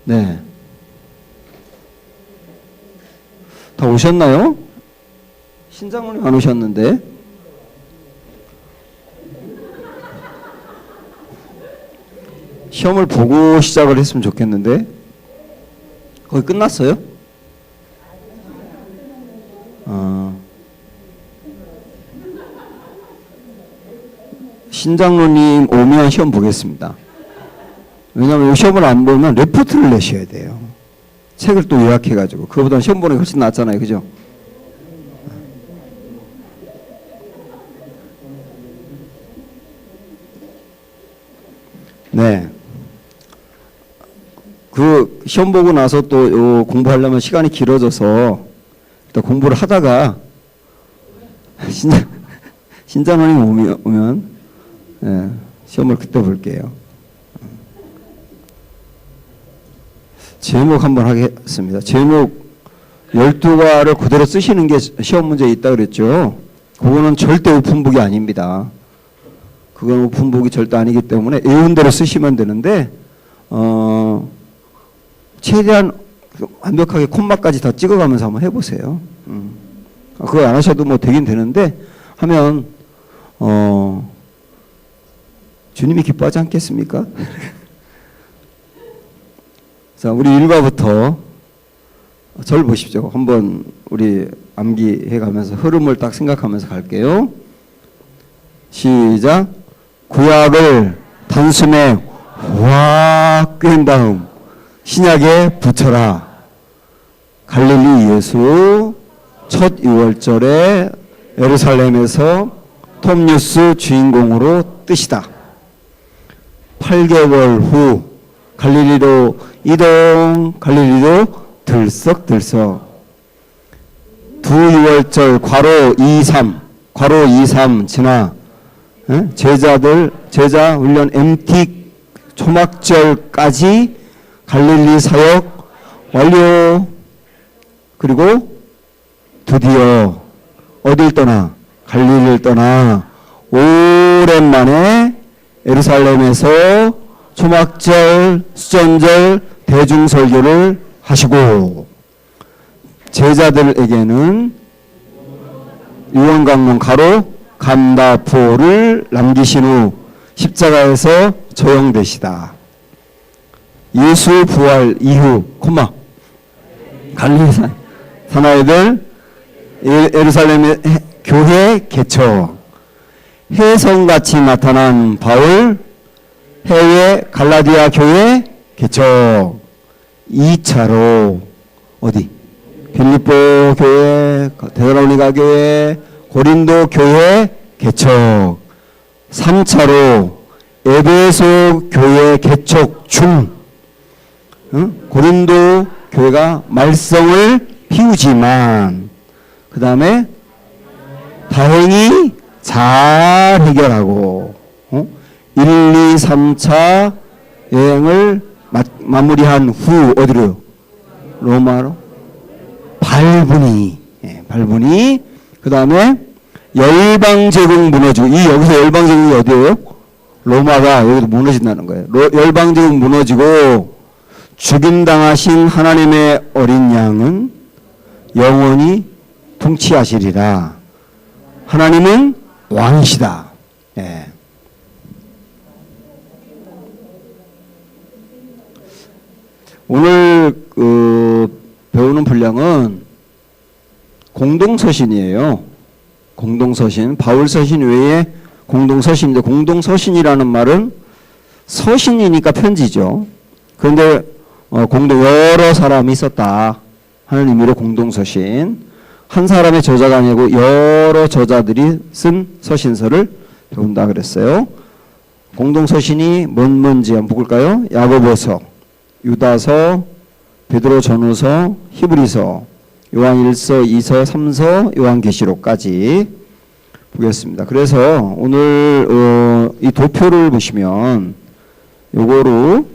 네. 다 오셨나요? 신장군이 안 오셨는데. 시험을 보고 시작을 했으면 좋겠는데. 거의 끝났어요? 신장로님 오면 시험 보겠습니다. 왜냐하면 시험을 안 보면 레포트를 내셔야 돼요. 책을 또 요약해가지고. 그거보다 시험 보는 게 훨씬 낫잖아요. 그죠? 네. 그 시험 보고 나서 또 요 공부하려면 시간이 길어져서 일단 공부를 하다가 신장로님 오면 네, 시험을 그때 볼게요. 제목 한번 하겠습니다. 제목 12과를 그대로 쓰시는 게 시험 문제에 있다 그랬죠. 그거는 절대 오픈북이 아닙니다. 그건 오픈북이 절대 아니기 때문에 외운 대로 쓰시면 되는데 최대한 완벽하게 콤마까지 다 찍어가면서 한번 해보세요. 그거 안 하셔도 뭐 되긴 되는데 하면 주님이 기뻐하지 않겠습니까? 자, 우리 1과부터 저를 보십시오. 한번 우리 암기해 가면서 흐름을 딱 생각하면서 갈게요. 시작. 구약을 단숨에 확 꿰인 다음 신약에 붙여라. 갈릴리 예수 첫 유월절에 예루살렘에서 톱뉴스 주인공으로 뜨시다. 8개월 후 갈릴리로 이동, 갈릴리로 들썩들썩. 두 유월절 괄호 23 지나 제자 훈련 MT 초막절까지 갈릴리 사역 완료. 그리고 드디어 어딜 떠나? 갈릴리를 떠나 오랜만에 예루살렘에서 초막절, 수전절, 대중설교를 하시고 제자들에게는 유언강론 감다포를 남기신 후 십자가에서 처형되시다. 예수 부활 이후 갈릴리 사나이들 예루살렘의 교회 개척. 혜성같이 나타난 바울 해외 갈라디아 교회 개척. 2차로 어디? 빌립보 교회, 데살로니가 교회, 고린도 교회 개척. 3차로 에베소 교회 개척 중. 고린도 교회가 말썽을 피우지만 그 다음에 다행히 잘 해결하고 1, 2, 3차 여행을 마무리한 후 어디로요? 로마로 발분이. 그 다음에 열방제국 무너지고 여기서 열방제국이 어디예요? 로마가 여기서 무너진다는 거예요. 열방제국 무너지고 죽임당하신 하나님의 어린 양은 영원히 통치하시리라. 하나님은 왕이시다. 예. 오늘 배우는 분량은 공동서신이에요. 공동서신. 바울서신 외에 공동서신인데 공동서신이라는 말은 서신이니까 편지죠. 그런데 여러 사람이 있었다 하는 의미로 공동서신. 한 사람의 저자가 아니고 여러 저자들이 쓴 서신서를 배운다 그랬어요. 공동서신이 뭔지 한번 볼까요? 야고보서, 유다서, 베드로 전후서, 히브리서, 요한 1서, 2서, 3서, 요한계시록까지 보겠습니다. 그래서 오늘 이 도표를 보시면 요거로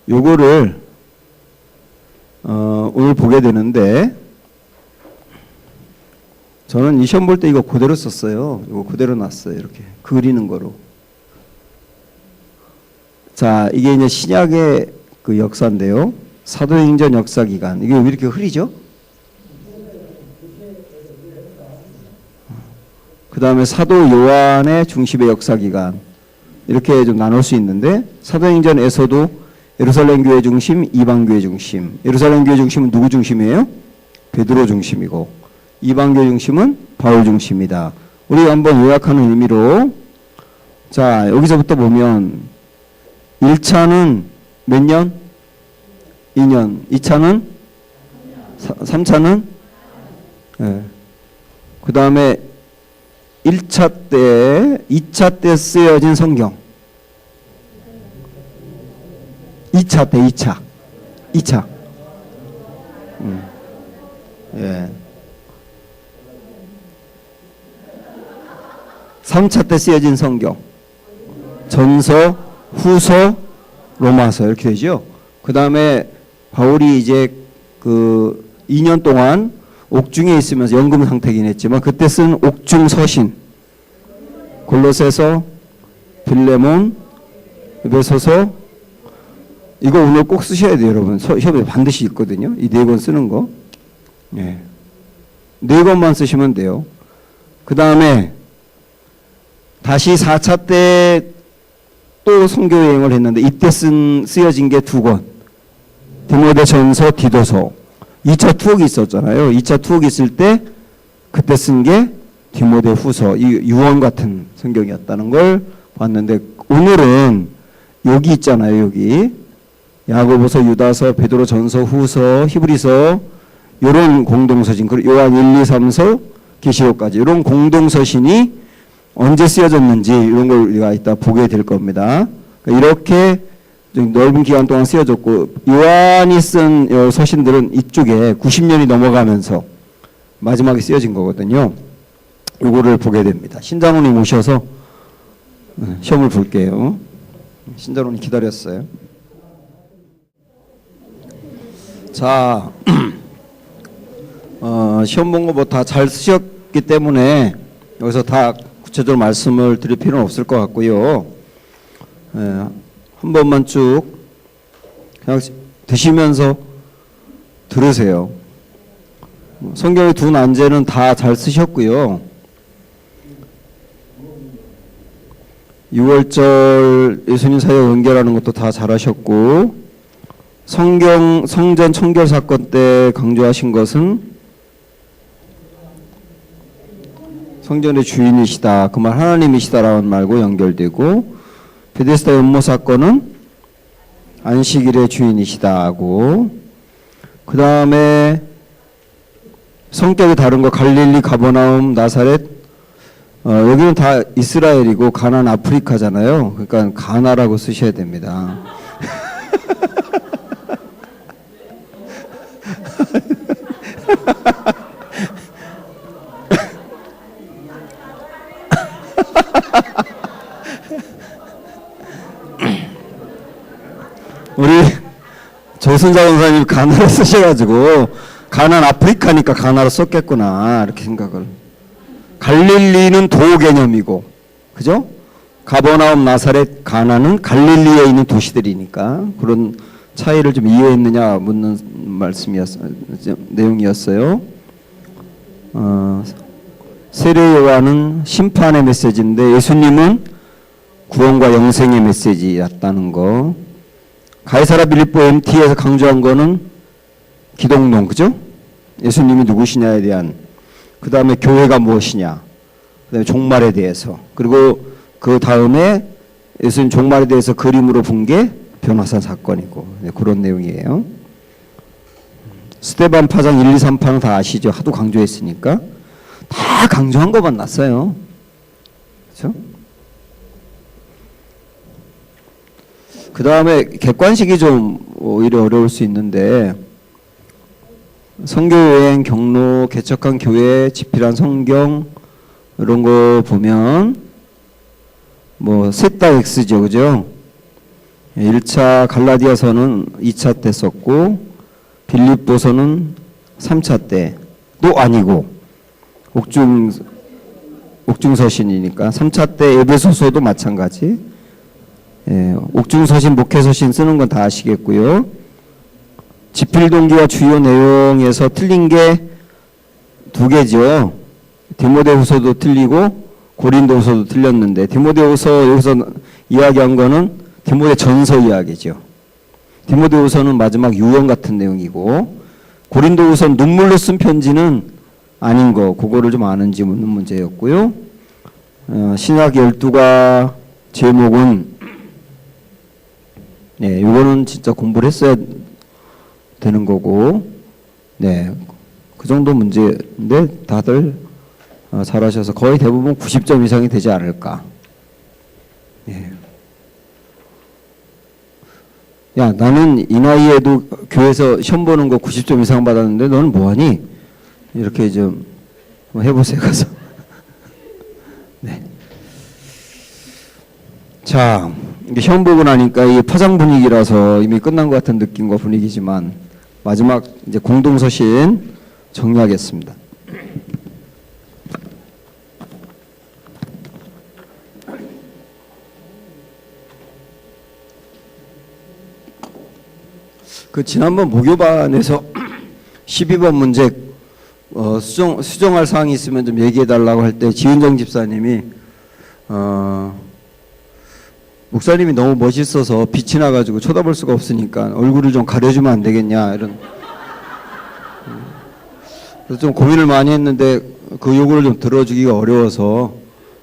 요거를 오늘 보게 되는데 저는 이 시험 볼 때 이거 그대로 썼어요. 이거 그대로 놨어요. 이렇게 그리는 거로. 자, 이게 이제 신약의 그 역사인데요. 사도행전 역사 기간. 이게 왜 이렇게 흐리죠? 그 다음에 사도 요한의 중심의 역사 기간. 이렇게 좀 나눌 수 있는데, 사도행전에서도 예루살렘 교회 중심, 이방 교회 중심. 예루살렘 교회 중심은 누구 중심이에요? 베드로 중심이고, 이방 교회 중심은 바울 중심이다. 우리 한번 요약하는 의미로, 자, 여기서부터 보면 1차는 몇 년? 2년. 2차는 3차는 예. 그 다음에 1차 때, 2차 때 쓰여진 성경. 2차 때, 2차. 2차. 예. 3차 때 쓰여진 성경. 전서, 후서, 로마서 이렇게 되죠. 그 다음에 바울이 이제 그 2년 동안 옥중에 있으면서 연금 상태긴 했지만 그때 쓴 옥중 서신, 골로새서, 빌레몬, 에베소서, 이거 오늘 꼭 쓰셔야 돼요, 여러분. 시험에 반드시 있거든요. 이 4권 쓰는 거. 예. 4권만 쓰시면 돼요. 그 다음에 다시 4차 때 또 선교 여행을 했는데 이때 쓰여진 게 2권. 디모데전서, 디도서. 2차 투옥이 있었잖아요. 2차 투옥이 있을 때 그때 쓴 게 디모데 후서, 이 유언 같은 성경이었다는 걸 봤는데, 오늘은 여기 있잖아요. 여기 야고보서, 유다서, 베드로 전서, 후서, 히브리서, 이런 공동서신, 그리고 요한 1, 2, 3서, 계시록까지 이런 공동서신이 언제 쓰여졌는지 이런 걸 우리가 이따 보게 될 겁니다. 그러니까 이렇게 넓은 기간 동안 쓰여졌고, 요한이 쓴 서신들은 이쪽에 90년이 넘어가면서 마지막에 쓰여진 거거든요. 요거를 보게 됩니다. 신장훈님 오셔서 시험을 볼게요. 신장훈님 기다렸어요. 자, 시험 본 거 뭐 다 잘 쓰셨기 때문에 여기서 다 구체적으로 말씀을 드릴 필요는 없을 것 같고요. 한 번만 쭉 그냥 드시면서 들으세요. 성경의 두 난제는 다 잘 쓰셨고요. 6월절 예수님 사역 연결하는 것도 다 잘하셨고, 성전 청결 사건 때 강조하신 것은 성전의 주인이시다, 그 말 하나님이시다라는 말과 연결되고, 베데스다 연못 사건은 안식일의 주인이시다고, 그 다음에 성격이 다른 거 갈릴리, 가버나움, 나사렛, 여기는 다 이스라엘이고 가나안 아프리카잖아요. 그러니까 가나라고 쓰셔야 됩니다. 우리 조순자 원사님 가나로 쓰셔가지고 가나안 아프리카니까 가나로 썼겠구나 이렇게 생각을. 갈릴리는 도 개념이고, 그죠? 가버나움, 나사렛, 가나안은 갈릴리에 있는 도시들이니까 그런 차이를 좀 이해했느냐 묻는 내용이었어요. 세례 요한은 심판의 메시지인데 예수님은 구원과 영생의 메시지였다는 거. 가이사라 빌립보 MT에서 강조한 거는 기독론, 그죠? 예수님이 누구시냐에 대한, 그 다음에 교회가 무엇이냐, 그 다음에 종말에 대해서, 그리고 그 다음에 예수님 종말에 대해서 그림으로 본 게 변화산 사건이고, 네, 그런 내용이에요. 스데반 파장 1, 2, 3파는 다 아시죠? 하도 강조했으니까. 다 강조한 것만 났어요. 그렇죠? 그 다음에 객관식이 좀 오히려 어려울 수 있는데, 선교여행, 경로, 개척한 교회, 집필한 성경 이런 거 보면 뭐 셋 다 X죠, 그죠? 1차 갈라디아서는 2차 때 썼고, 빌립보서는 3차 때도 아니고, 옥중서신이니까 3차 때 에베소서도 마찬가지. 예, 옥중서신, 목회서신 쓰는 건 다 아시겠고요. 집필동기와 주요 내용에서 틀린 게 두 개죠. 디모데후서도 틀리고 고린도후서도 틀렸는데, 디모데후서 여기서 이야기한 거는 디모데전서 이야기죠. 디모데후서는 마지막 유언 같은 내용이고, 고린도후서는 눈물로 쓴 편지는 아닌 거, 그거를 좀 아는지 묻는 문제였고요. 신약 12가 제목은, 네, 이거는 진짜 공부를 했어야 되는 거고, 네, 그 정도 문제인데 다들 잘하셔서 거의 대부분 90점 이상이 되지 않을까. 예. 야, 나는 이 나이에도 교회에서 시험 보는 거 90점 이상 받았는데 너는 뭐하니? 이렇게 좀 해보세요, 가서. 네. 자, 이게 시험 보고 나니까 이 파장 분위기라서 이미 끝난 것 같은 느낌과 분위기지만, 마지막 이제 공동서신 정리하겠습니다. 그 지난번 목요반에서 12번 문제 수정할 사항이 있으면 좀 얘기해 달라고 할 때 지은정 집사님이 목사님이 너무 멋있어서 빛이 나가지고 쳐다볼 수가 없으니까 얼굴을 좀 가려주면 안 되겠냐, 이런. 그래서 좀 고민을 많이 했는데 그 요구를 좀 들어주기가 어려워서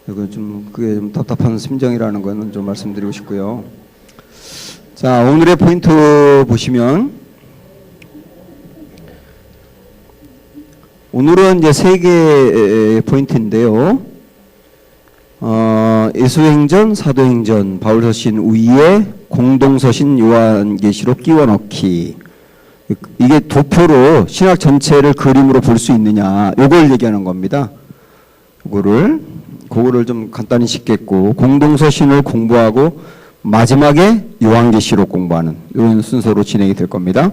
그게 좀 답답한 심정이라는 거는 좀 말씀드리고 싶고요. 자, 오늘의 포인트 보시면, 오늘은 이제 3개의 포인트인데요. 예수행전, 사도행전, 바울서신 위에 공동서신 요한계시록 끼워 넣기. 이게 도표로 신약 전체를 그림으로 볼 수 있느냐, 요걸 얘기하는 겁니다. 그거를 좀 간단히 짚겠고, 공동서신을 공부하고 마지막에 요한계시록 공부하는 이런 순서로 진행이 될 겁니다.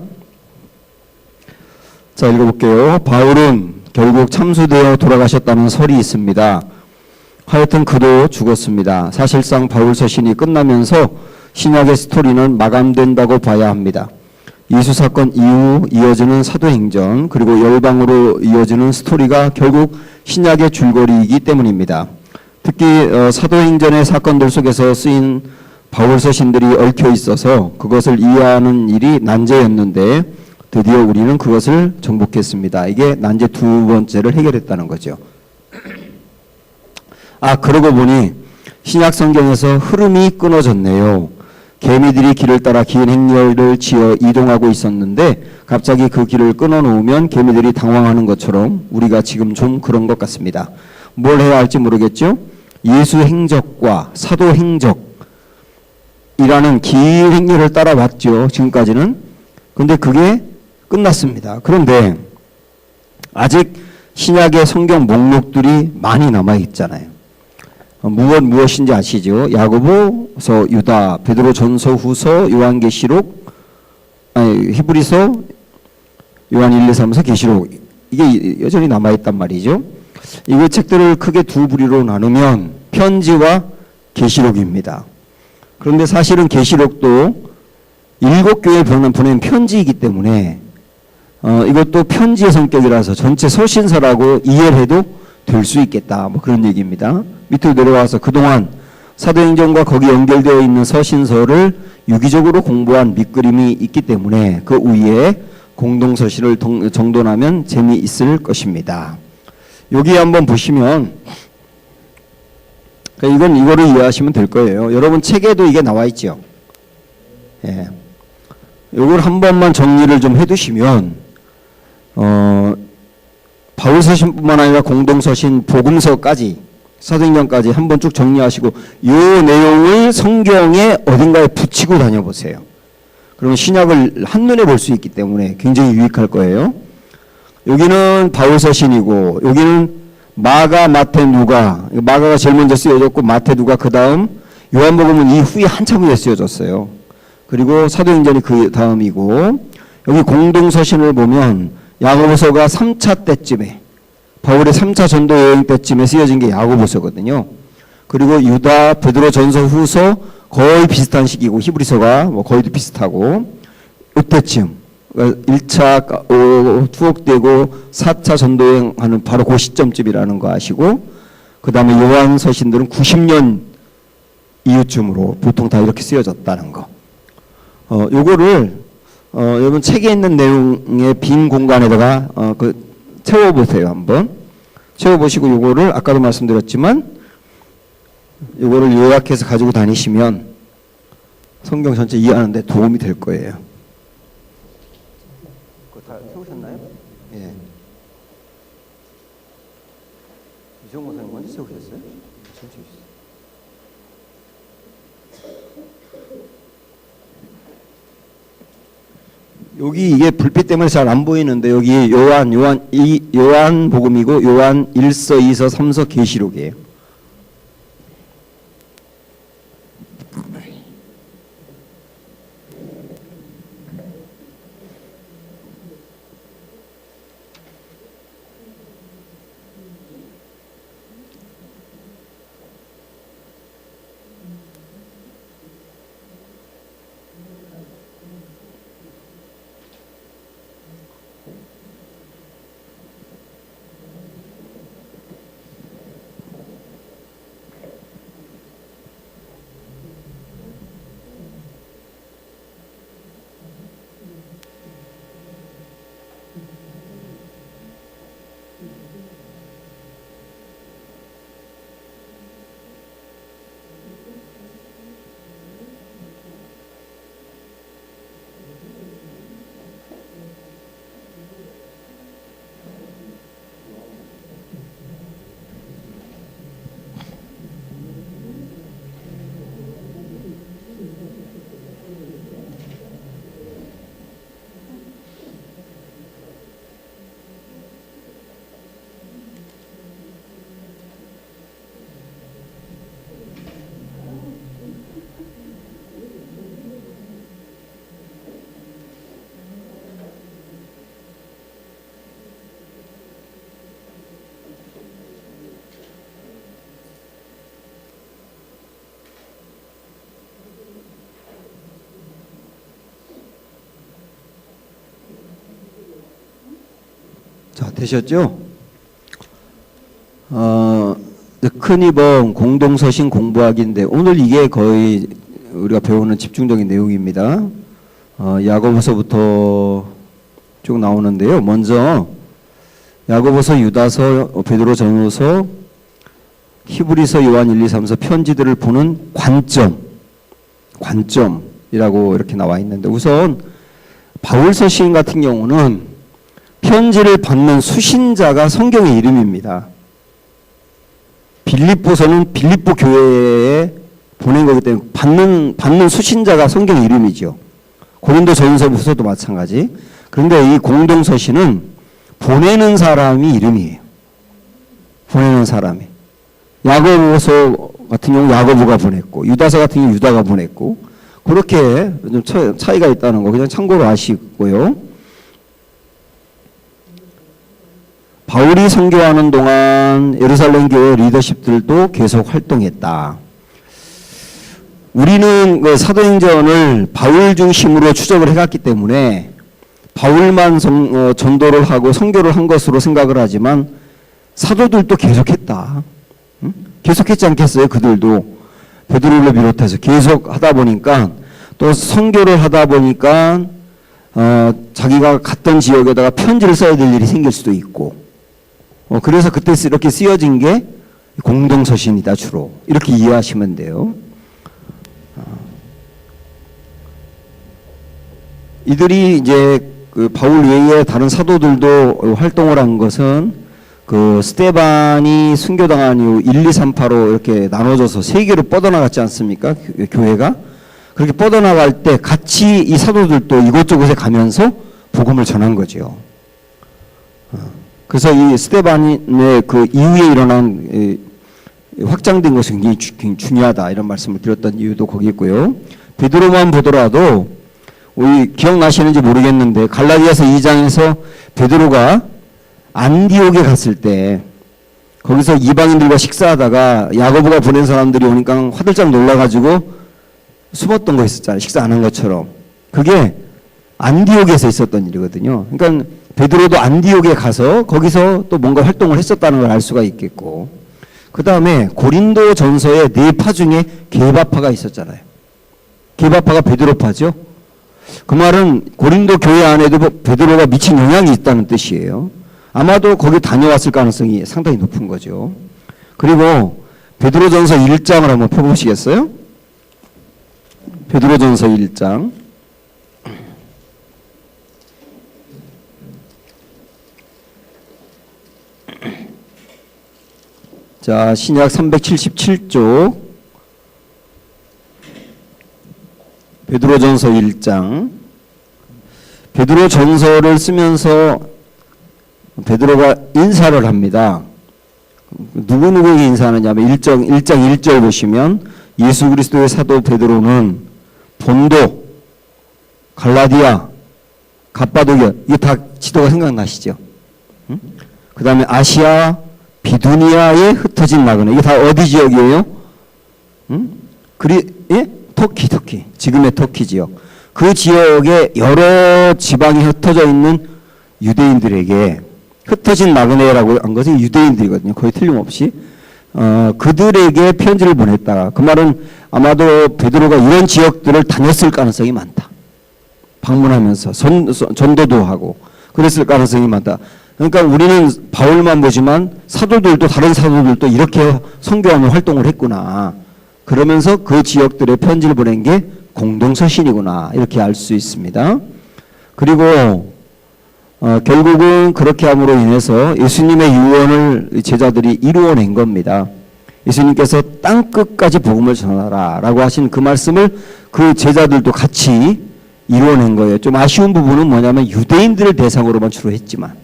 자, 읽어볼게요. 바울은 결국 참수되어 돌아가셨다는 설이 있습니다. 하여튼 그도 죽었습니다. 사실상 바울 서신이 끝나면서 신약의 스토리는 마감된다고 봐야 합니다. 예수 사건 이후 이어지는 사도행전, 그리고 열방으로 이어지는 스토리가 결국 신약의 줄거리이기 때문입니다. 특히 사도행전의 사건들 속에서 쓰인 바울 서신들이 얽혀 있어서 그것을 이해하는 일이 난제였는데, 드디어 우리는 그것을 정복했습니다. 이게 난제 두 번째를 해결했다는 거죠. 그러고 보니 신약 성경에서 흐름이 끊어졌네요. 개미들이 길을 따라 긴 행렬을 지어 이동하고 있었는데 갑자기 그 길을 끊어놓으면 개미들이 당황하는 것처럼 우리가 지금 좀 그런 것 같습니다. 뭘 해야 할지 모르겠죠? 예수 행적과 사도 행적이라는 긴 행렬을 따라왔죠, 지금까지는. 근데 그게 끝났습니다. 그런데 아직 신약의 성경 목록들이 많이 남아있잖아요. 무엇인지 아시죠? 야고보서, 유다, 베드로전서, 후서, 요한계시록, 히브리서, 요한 1, 2, 3서, 계시록, 이게 여전히 남아있단 말이죠. 이 책들을 크게 두 부류로 나누면 편지와 계시록입니다. 그런데 사실은 계시록도 7교회에 보낸 편지이기 때문에 이것도 편지의 성격이라서 전체 서신서라고 이해를 해도 될 수 있겠다, 뭐 그런 얘기입니다. 밑으로 내려와서 그동안 사도행전과 거기 연결되어 있는 서신서를 유기적으로 공부한 밑그림이 있기 때문에 그 위에 공동서신을 정돈하면 재미있을 것입니다. 여기 한번 보시면, 이거를 이해하시면 될 거예요. 여러분 책에도 이게 나와 있죠. 예. 이걸 한 번만 정리를 좀 해두시면, 바울서신뿐만 아니라 공동서신, 복음서까지, 사도행전까지 한번 쭉 정리하시고 이 내용을 성경에 어딘가에 붙이고 다녀보세요. 그러면 신약을 한눈에 볼 수 있기 때문에 굉장히 유익할 거예요. 여기는 바울서신이고, 여기는 마가, 마태, 누가. 마가가 제일 먼저 쓰여졌고 마태, 누가 그 다음, 요한복음은 이 후에 한참 후에 쓰여졌어요. 그리고 사도행전이 그 다음이고, 여기 공동서신을 보면 야고보서가 3차 때쯤에, 바울의 3차 전도 여행 때쯤에 쓰여진 게 야고보서거든요. 그리고 유다, 베드로 전서 후서 거의 비슷한 시기고 히브리서가 뭐 거의 비슷하고 이때쯤 1차 투옥되고 4차 전도여행하는 바로 그 시점쯤이라는 거 아시고 그 다음에 요한 서신들은 90년 이후쯤으로 보통 다 이렇게 쓰여졌다는 거. 요거를 여러분 책에 있는 내용의 빈 공간에다가 채워보세요. 한번 채워보시고 요거를 아까도 말씀드렸지만 요거를 요약해서 가지고 다니시면 성경 전체 이해하는 데 도움이 될 거예요. 그거 다 세우셨나요? 예. 이정호 선생님 먼저 세우셨어요? 여기 이게 불빛 때문에 잘 안 보이는데 여기 요한 복음이고 요한 1서, 2서, 3서 계시록이에요. 자, 되셨죠? 큰이범 공동서신 공부하기인데 오늘 이게 거의 우리가 배우는 집중적인 내용입니다. 야고보서부터 쭉 나오는데요. 먼저 야고보서, 유다서, 베드로 전후서, 히브리서, 요한 1, 2, 3서 편지들을 보는 관점이라고 이렇게 나와 있는데 우선 바울서 시인 같은 경우는 편지를 받는 수신자가 성경의 이름입니다. 빌립보서는 빌립보 교회에 보낸 거기 때문에 받는 수신자가 성경의 이름이죠. 고린도 전서부서도 마찬가지. 그런데 이 공동서신은 보내는 사람이 이름이에요. 보내는 사람이. 야고보서 같은 경우 야고보가 보냈고 유다서 같은 경우 유다가 보냈고 그렇게 좀 차이가 있다는 거 그냥 참고로 아시고요. 바울이 선교하는 동안 예루살렘 교회 리더십들도 계속 활동했다. 우리는 그 사도행전을 바울 중심으로 추적을 해갔기 때문에 바울만 전도를 하고 선교를 한 것으로 생각을 하지만 사도들도 계속했다. 계속했지 않겠어요? 그들도 베드로를 비롯해서 계속 하다 보니까 또 선교를 하다 보니까 자기가 갔던 지역에다가 편지를 써야 될 일이 생길 수도 있고 그래서 그때 이렇게 쓰여진 게 공동서신이다 주로 이렇게 이해하시면 돼요. 이들이 이제 그 바울 외에 다른 사도들도 활동을 한 것은 그 스데반이 순교당한 이후 1, 2, 3, 8로 이렇게 나눠져서 세계로 뻗어나갔지 않습니까? 교회가. 그렇게 뻗어나갈 때 같이 이 사도들도 이곳저곳에 가면서 복음을 전한 거죠. 그래서 이 스데반의 그 이후에 일어난 확장된 것이 굉장히 중요하다 이런 말씀을 드렸던 이유도 거기 있고요. 베드로만 보더라도 우리 기억나시는지 모르겠는데 갈라디아서 2장에서 베드로가 안디옥에 갔을 때 거기서 이방인들과 식사하다가 야고보가 보낸 사람들이 오니까 화들짝 놀라가지고 숨었던 거 있었잖아요. 식사 안 한 것처럼. 그게 안디옥에서 있었던 일이거든요. 그러니까 베드로도 안디옥에 가서 거기서 또 뭔가 활동을 했었다는 걸 알 수가 있겠고, 그 다음에 고린도 전서의 네 파 중에 게바파가 있었잖아요. 게바파가 베드로파죠. 그 말은 고린도 교회 안에도 베드로가 미친 영향이 있다는 뜻이에요. 아마도 거기 다녀왔을 가능성이 상당히 높은 거죠. 그리고 베드로전서 1장을 한번 펴보시겠어요? 베드로전서 1장. 자, 신약 377쪽 베드로전서 1장. 베드로전서를 쓰면서 베드로가 인사를 합니다. 누구누구에게 인사하느냐면 1장 1절 보시면 예수 그리스도의 사도 베드로는 본도, 갈라디아, 갑바도기아, 이게 다 지도가 생각나시죠? 그 다음에 아시아, 비두니아에 흩어진 나그네. 이게 다 어디 지역이에요? 예? 터키. 지금의 터키 지역. 그 지역에 여러 지방이 흩어져 있는 유대인들에게, 흩어진 나그네라고 한 것은 유대인들이거든요. 거의 틀림없이. 그들에게 편지를 보냈다. 그 말은 아마도 베드로가 이런 지역들을 다녔을 가능성이 많다. 방문하면서 전도도 하고 그랬을 가능성이 많다. 그러니까 우리는 바울만 보지만 사도들도, 다른 사도들도 이렇게 선교하는 활동을 했구나. 그러면서 그 지역들에 편지를 보낸 게 공동서신이구나. 이렇게 알 수 있습니다. 그리고 결국은 그렇게 함으로 인해서 예수님의 유언을 제자들이 이루어낸 겁니다. 예수님께서 땅끝까지 복음을 전하라 라고 하신 그 말씀을 그 제자들도 같이 이루어낸 거예요. 좀 아쉬운 부분은 뭐냐면 유대인들을 대상으로만 주로 했지만,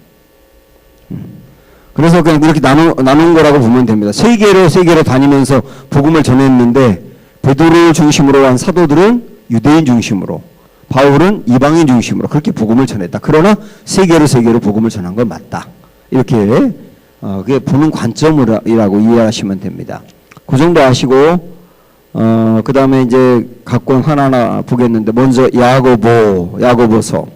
그래서 그냥 이렇게 나눈 거라고 보면 됩니다. 세계로 다니면서 복음을 전했는데 베드로를 중심으로 한 사도들은 유대인 중심으로, 바울은 이방인 중심으로 그렇게 복음을 전했다. 그러나 세계로 복음을 전한 건 맞다. 이렇게 그게 보는 관점이라고 이해하시면 됩니다. 그 정도 아시고 그 다음에 이제 각권 하나하나 보겠는데, 먼저 야고보서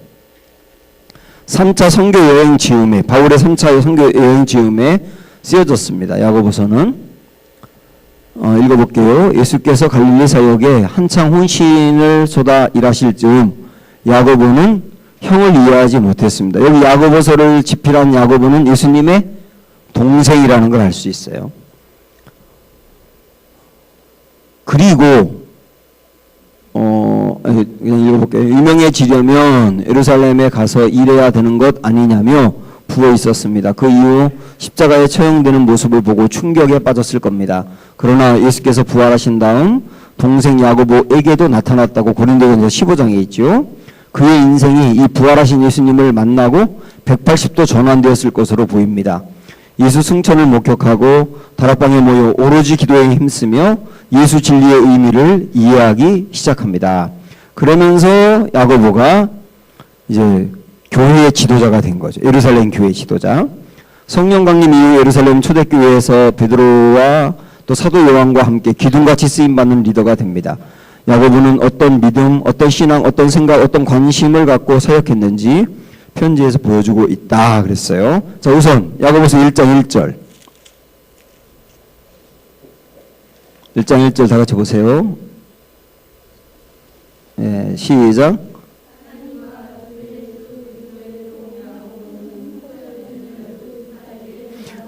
3차 선교 여행 지음에, 바울의 3차 선교 여행 지음에 쓰여졌습니다. 야고보서는 읽어볼게요. 예수께서 갈릴리 사역에 한창 혼신을 쏟아 일하실 즈음 야고보는 형을 이해하지 못했습니다. 여기 야고보서를 집필한 야고보는 예수님의 동생이라는 걸 알 수 있어요. 그리고 그냥 읽어볼게요. 유명해지려면 예루살렘에 가서 일해야 되는 것 아니냐며 부어 있었습니다. 그 이후 십자가에 처형되는 모습을 보고 충격에 빠졌을 겁니다. 그러나 예수께서 부활하신 다음 동생 야고보에게도 나타났다고 고린도전서 15장에 있죠. 그의 인생이 이 부활하신 예수님을 만나고 180도 전환되었을 것으로 보입니다. 예수 승천을 목격하고 다락방에 모여 오로지 기도에 힘쓰며 예수 진리의 의미를 이해하기 시작합니다. 그러면서 야고보가 이제 교회의 지도자가 된 거죠. 예루살렘 교회 지도자. 성령 강림 이후 예루살렘 초대교회에서 베드로와 또 사도 요한과 함께 기둥같이 쓰임받는 리더가 됩니다. 야고보는 어떤 믿음, 어떤 신앙, 어떤 생각, 어떤 관심을 갖고 사역했는지 편지에서 보여주고 있다 그랬어요. 자, 우선 야고보서 1장 1절. 1장 1절 다 같이 보세요. 네, 시작.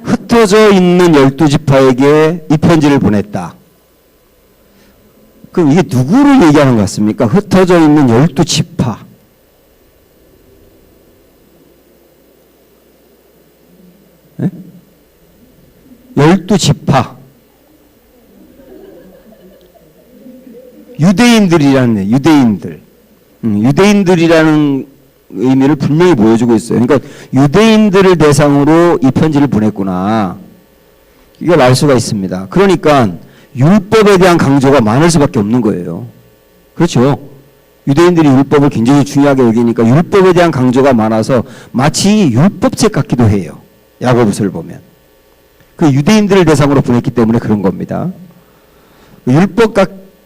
흩어져 있는 12지파에게 이 편지를 보냈다. 그럼 이게 누구를 얘기하는 것 같습니까? 흩어져 있는 12지파. 네? 12지파. 유대인들이라는, 유대인들. 유대인들이라는 의미를 분명히 보여주고 있어요. 그러니까 유대인들을 대상으로 이 편지를 보냈구나. 이걸 알 수가 있습니다. 그러니까 율법에 대한 강조가 많을 수밖에 없는 거예요. 그렇죠? 유대인들이 율법을 굉장히 중요하게 여기니까 율법에 대한 강조가 많아서 마치 율법책 같기도 해요. 야고보서를 보면. 그 유대인들을 대상으로 보냈기 때문에 그런 겁니다.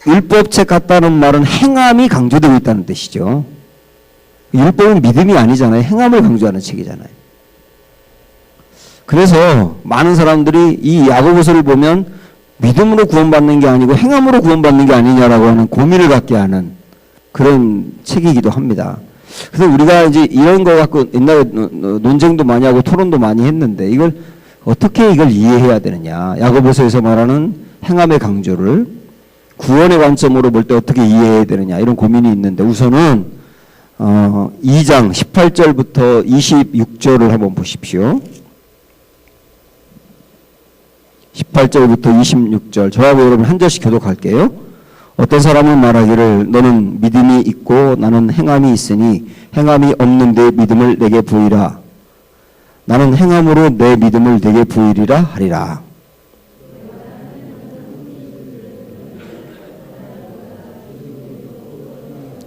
율법책 같다는 말은 행함이 강조되고 있다는 뜻이죠. 율법은 믿음이 아니잖아요. 행함을 강조하는 책이잖아요. 그래서 많은 사람들이 이 야고보서를 보면 믿음으로 구원받는 게 아니고 행함으로 구원받는 게 아니냐라고 하는 고민을 갖게 하는 그런 책이기도 합니다. 그래서 우리가 이제 이런 거 갖고 옛날에 논쟁도 많이 하고 토론도 많이 했는데 이걸 어떻게 이걸 이해해야 되느냐. 야고보서에서 말하는 행함의 강조를 구원의 관점으로 볼 때 어떻게 이해해야 되느냐 이런 고민이 있는데 우선은 2장 18절부터 26절을 한번 보십시오. 18절부터 26절 저하고 여러분 한 절씩 교독할게요. 어떤 사람은 말하기를 너는 믿음이 있고 나는 행함이 있으니 행함이 없는 내 믿음을 내게 보이라. 나는 행함으로 내 믿음을 내게 보이리라 하리라.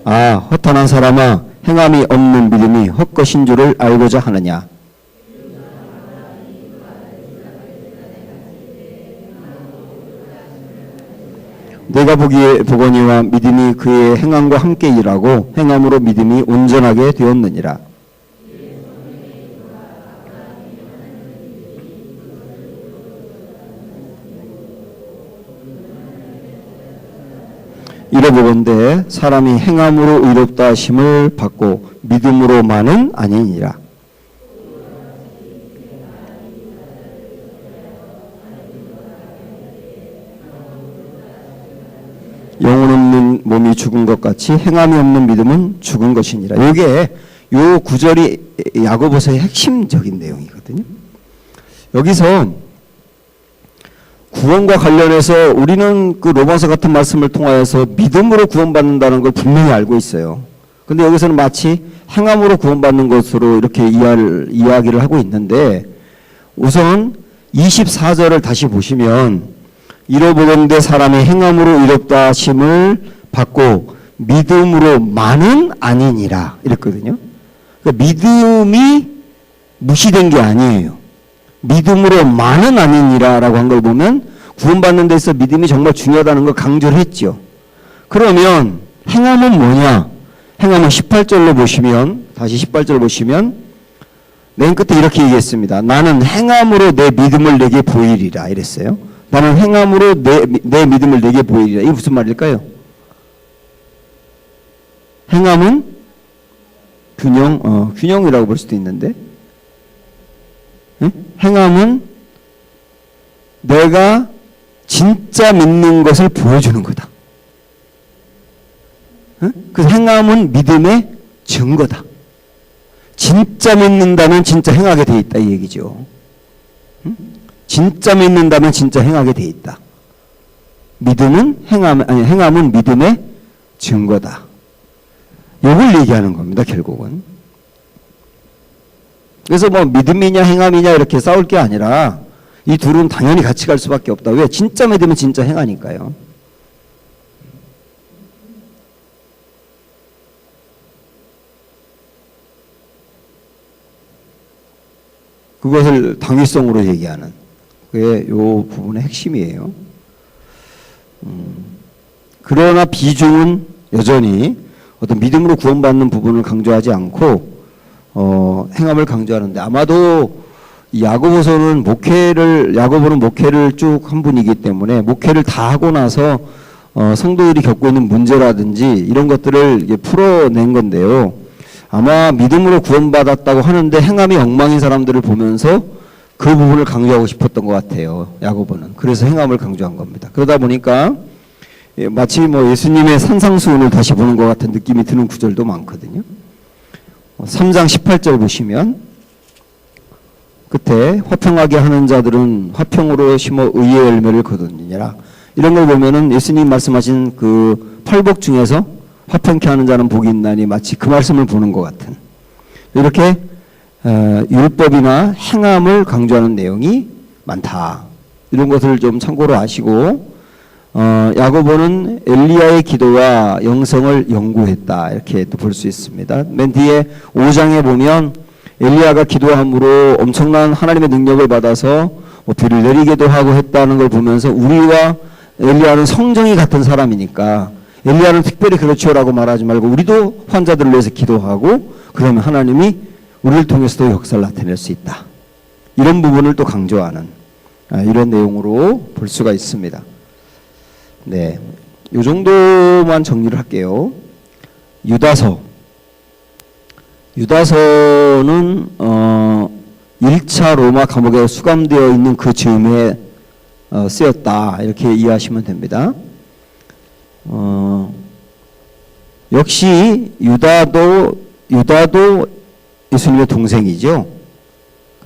아, 허탄한 사람아, 행함이 없는 믿음이 헛것인 줄을 알고자 하느냐. 내가 보거니와 믿음이 그의 행함과 함께 일하고 행함으로 믿음이 온전하게 되었느니라. 이러보건대 사람이 행함으로 의롭다 하심을 받고 믿음으로만은 아니니라. 영혼 없는 몸이 죽은 것 같이 행함이 없는 믿음은 죽은 것이니라. 이게 요 구절이 야고보서의 핵심적인 내용이거든요. 여기서 구원과 관련해서 우리는 그 로마서 같은 말씀을 통하여서 믿음으로 구원받는다는 걸 분명히 알고 있어요. 근데 여기서는 마치 행함으로 구원받는 것으로 이렇게 이야기를 하고 있는데 우선 24절을 다시 보시면 이러보건대 사람이 행함으로 이롭다 하심을 받고 믿음으로만은 아니니라 이랬거든요. 그러니까 믿음이 무시된 게 아니에요. 믿음으로만은 아니니라라고 한 걸 보면 구원받는 데서 믿음이 정말 중요하다는 걸 강조를 했죠. 그러면 행함은 뭐냐? 행함은 18절로 보시면 다시 18절 보시면 맨 끝에 이렇게 얘기했습니다. 나는 행함으로 내 믿음을 내게 보이리라 이랬어요. 나는 행함으로 내 믿음을 내게 보이리라. 이게 무슨 말일까요? 행함은 균형이라고 볼 수도 있는데 행함은 내가 진짜 믿는 것을 보여주는 거다. 그 행함은 믿음의 증거다. 진짜 믿는다면 진짜 행하게 돼 있다 이 얘기죠. 진짜 믿는다면 진짜 행하게 돼 있다. 행함은 믿음의 증거다. 이걸 얘기하는 겁니다. 결국은. 그래서 뭐 믿음이냐 행함이냐 이렇게 싸울 게 아니라 이 둘은 당연히 같이 갈 수밖에 없다. 왜? 진짜 믿으면 진짜 행하니까요. 그것을 당위성으로 얘기하는 그게 요 부분의 핵심이에요. 그러나 비중은 여전히 어떤 믿음으로 구원받는 부분을 강조하지 않고 행함을 강조하는데 아마도 야고보는 목회를 쭉 한 분이기 때문에 목회를 다 하고 나서 성도들이 겪고 있는 문제라든지 이런 것들을 풀어낸 건데요. 아마 믿음으로 구원받았다고 하는데 행함이 엉망인 사람들을 보면서 그 부분을 강조하고 싶었던 것 같아요. 야고보는. 그래서 행함을 강조한 겁니다. 그러다 보니까 마치 뭐 예수님의 산상수훈을 다시 보는 것 같은 느낌이 드는 구절도 많거든요. 3장 18절 보시면 끝에 화평하게 하는 자들은 화평으로 심어 의의 열매를 거두느니라. 이런 걸 보면은 예수님 말씀하신 그 팔복 중에서 화평케 하는 자는 복이 있나니 마치 그 말씀을 보는 것 같은 이렇게 율법이나 행함을 강조하는 내용이 많다. 이런 것을 좀 참고로 아시고 야고보는 엘리야의 기도와 영성을 연구했다. 이렇게 또 볼 수 있습니다. 맨 뒤에 5장에 보면 엘리야가 기도함으로 엄청난 하나님의 능력을 받아서 뭐 비를 내리기도 하고 했다는 걸 보면서 우리와 엘리야는 성정이 같은 사람이니까 엘리야는 특별히 그렇죠라고 말하지 말고 우리도 환자들을 위해서 기도하고 그러면 하나님이 우리를 통해서도 역사를 나타낼 수 있다. 이런 부분을 또 강조하는 이런 내용으로 볼 수가 있습니다. 네, 이 정도만 정리를 할게요. 유다서는 1차 로마 감옥에 수감되어 있는 그 즈음에 쓰였다 이렇게 이해하시면 됩니다. 역시 유다도 예수님의 동생이죠.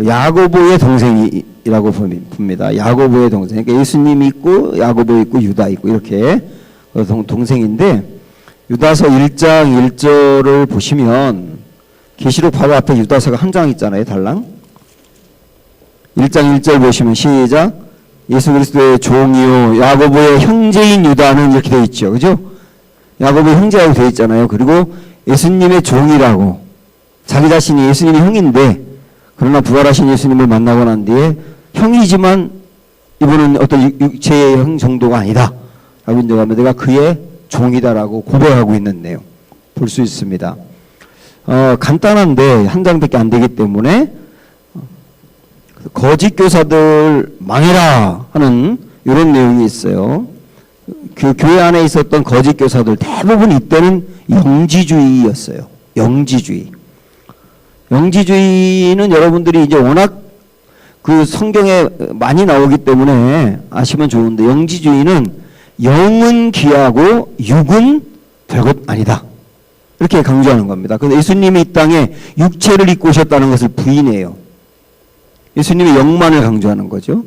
야고보의 동생이라고 봅니다. 야고보의 동생. 그러니까 예수님이 있고 야고보 있고 유다 있고 이렇게 동생인데 유다서 1장 1절을 보시면 계시록 바로 앞에 유다서가 한 장 있잖아요. 달랑. 1장 1절 보시면 시작. 예수 그리스도의 종이요 야고보의 형제인 유다는 이렇게 되어 있죠. 그죠? 야고보의 형제라고 되어 있잖아요. 그리고 예수님의 종이라고 자기 자신이 예수님의 형인데 그러나 부활하신 예수님을 만나고 난 뒤에 형이지만 이분은 어떤 육체의 형 정도가 아니다 라고 인정하면 내가 그의 종이다라고 고백하고 있는 내용 볼 수 있습니다. 간단한데 한 장밖에 안 되기 때문에 거짓 교사들 망해라 하는 이런 내용이 있어요. 그 교회 안에 있었던 거짓 교사들 대부분 이때는 영지주의였어요. 영지주의는 여러분들이 이제 워낙 그 성경에 많이 나오기 때문에 아시면 좋은데 영지주의는 영은 귀하고 육은 별것 아니다. 이렇게 강조하는 겁니다. 그런데 예수님이 이 땅에 육체를 입고 오셨다는 것을 부인해요. 예수님의 영만을 강조하는 거죠.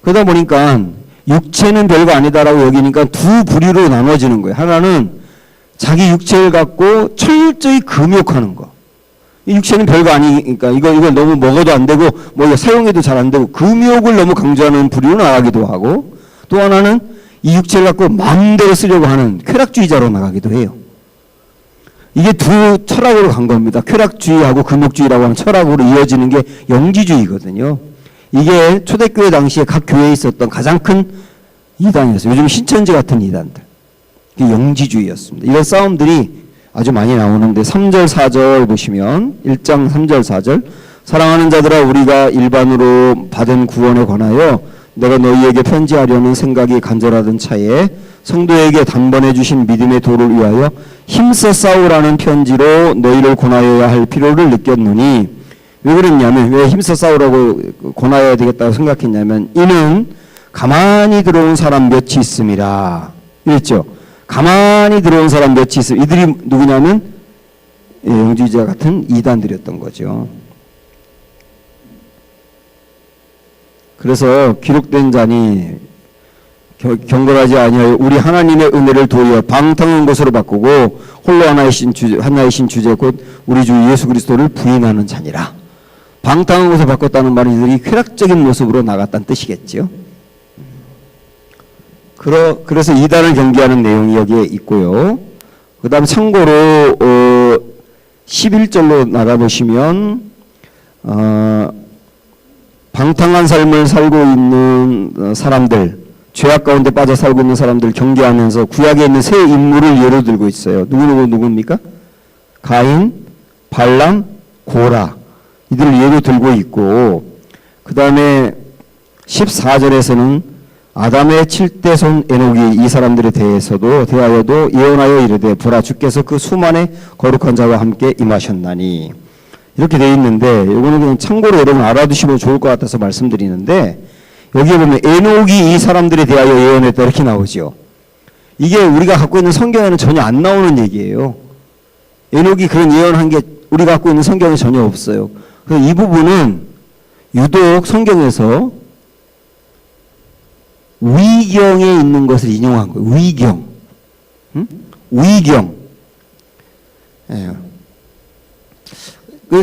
그러다 보니까 육체는 별거 아니다라고 여기니까 두 부류로 나눠지는 거예요. 하나는 자기 육체를 갖고 철저히 금욕하는 거. 이 육체는 별거 아니니까 이걸 너무 먹어도 안 되고 뭐 이거 사용해도 잘 안 되고 금욕을 너무 강조하는 부류로 나가기도 하고 또 하나는 이 육체를 갖고 마음대로 쓰려고 하는 쾌락주의자로 나가기도 해요. 이게 두 철학으로 간 겁니다. 쾌락주의하고 금욕주의라고 하는 철학으로 이어지는 게 영지주의거든요. 이게 초대교회 당시에 각 교회에 있었던 가장 큰 이단이었어요. 요즘 신천지 같은 이단들. 이게 영지주의였습니다. 이런 싸움들이 아주 많이 나오는데 3절 4절 보시면 1장 3절 4절 사랑하는 자들아 우리가 일반으로 받은 구원에 관하여 내가 너희에게 편지하려는 생각이 간절하던 차에 성도에게 단번에 주신 믿음의 도를 위하여 힘써 싸우라는 편지로 너희를 권하여야 할 필요를 느꼈노니 왜 그랬냐면 왜 힘써 싸우라고 권하여야 되겠다고 생각했냐면 이는 가만히 들어온 사람 몇이 있음이라 이랬죠. 가만히 들어온 사람 몇이 있음. 이들이 누구냐면 영지주의자 같은 이단들이었던 거죠. 그래서 기록된 자니 경건하지 아니하여 우리 하나님의 은혜를 도리어 방탕한 것으로 바꾸고 홀로 하나이신 주제 곧 우리 주 예수 그리스도를 부인하는 자니라. 방탕한 것을 바꿨다는 말은 이들이 쾌락적인 모습으로 나갔다는 뜻이겠죠. 그래서 이단을 경계하는 내용이 여기에 있고요. 그 다음에 참고로 11절로 나가보시면 방탕한 삶을 살고 있는 사람들, 죄악 가운데 빠져 살고 있는 사람들 경계하면서 구약에 있는 세 인물을 예로 들고 있어요. 누굽니까? 가인, 발람, 고라. 이들을 예로 들고 있고 그 다음에 14절에서는 아담의 7대 손 에녹이 이 사람들에 대하여도 예언하여 이르되 보라 주께서 그 수만의 거룩한 자와 함께 임하셨나니 이렇게 되어 있는데 이거는 그냥 참고로 여러분 알아두시면 좋을 것 같아서 말씀드리는데 여기에 보면 에녹이 이 사람들에 대하여 예언했다 이렇게 나오죠. 이게 우리가 갖고 있는 성경에는 전혀 안 나오는 얘기예요. 에녹이 그런 예언한 게 우리가 갖고 있는 성경에 전혀 없어요. 그래서 이 부분은 유독 성경에서 위경에 있는 것을 인용한 거예요. 위경. 위경. 예.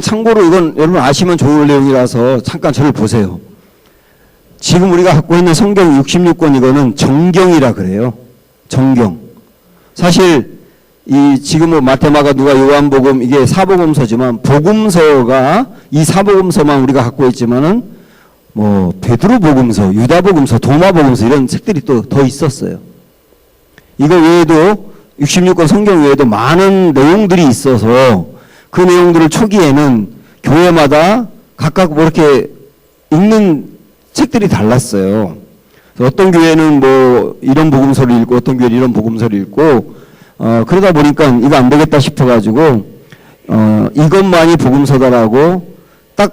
참고로 이건 여러분 아시면 좋을 내용이라서 잠깐 저를 보세요. 지금 우리가 갖고 있는 성경 66권 이거는 정경이라 그래요. 정경. 사실 지금 뭐 마태마가 누가 요한복음 이게 사복음서지만 복음서가 이 사복음서만 우리가 갖고 있지만은 뭐 베드로 복음서, 유다 복음서, 도마 복음서 이런 책들이 또 더 있었어요. 이거 외에도 66권 성경 외에도 많은 내용들이 있어서 그 내용들을 초기에는 교회마다 각각 뭐 이렇게 읽는 책들이 달랐어요. 어떤 교회는 뭐 이런 복음서를 읽고 어떤 교회는 이런 복음서를 읽고 그러다 보니까 이거 안 되겠다 싶어가지고 이것만이 복음서다라고 딱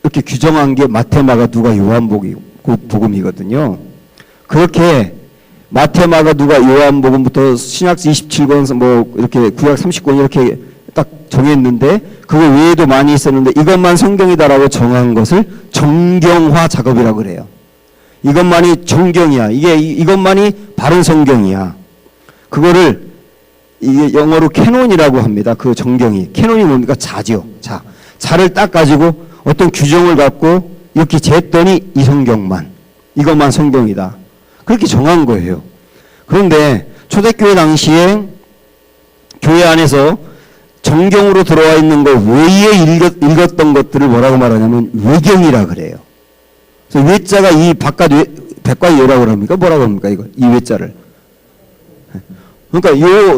이렇게 규정한 게 마태, 마가, 누가, 요한복음이거든요. 그렇게 마태, 마가, 누가, 요한복음부터 신약 27권 뭐 이렇게 구약 30권 이렇게 딱 정했는데 그거 외에도 많이 있었는데 이것만 성경이다라고 정한 것을 정경화 작업이라고 그래요. 이것만이 정경이야. 이것만이 바른 성경이야. 그거를 이게 영어로 캐논이라고 합니다. 그 정경이. 캐논이 뭡니까? 자죠. 자를 딱 가지고 어떤 규정을 갖고 이렇게 쟀더니 이 성경만, 이것만 성경이다. 그렇게 정한 거예요. 그런데 초대교회 당시에 교회 안에서 정경으로 들어와 있는 걸 외에 읽었던 것들을 뭐라고 말하냐면 외경이라 그래요. 그래서 외자가 이 바깥 백과 외라고 합니까? 뭐라고 합니까? 이 외자를. 그러니까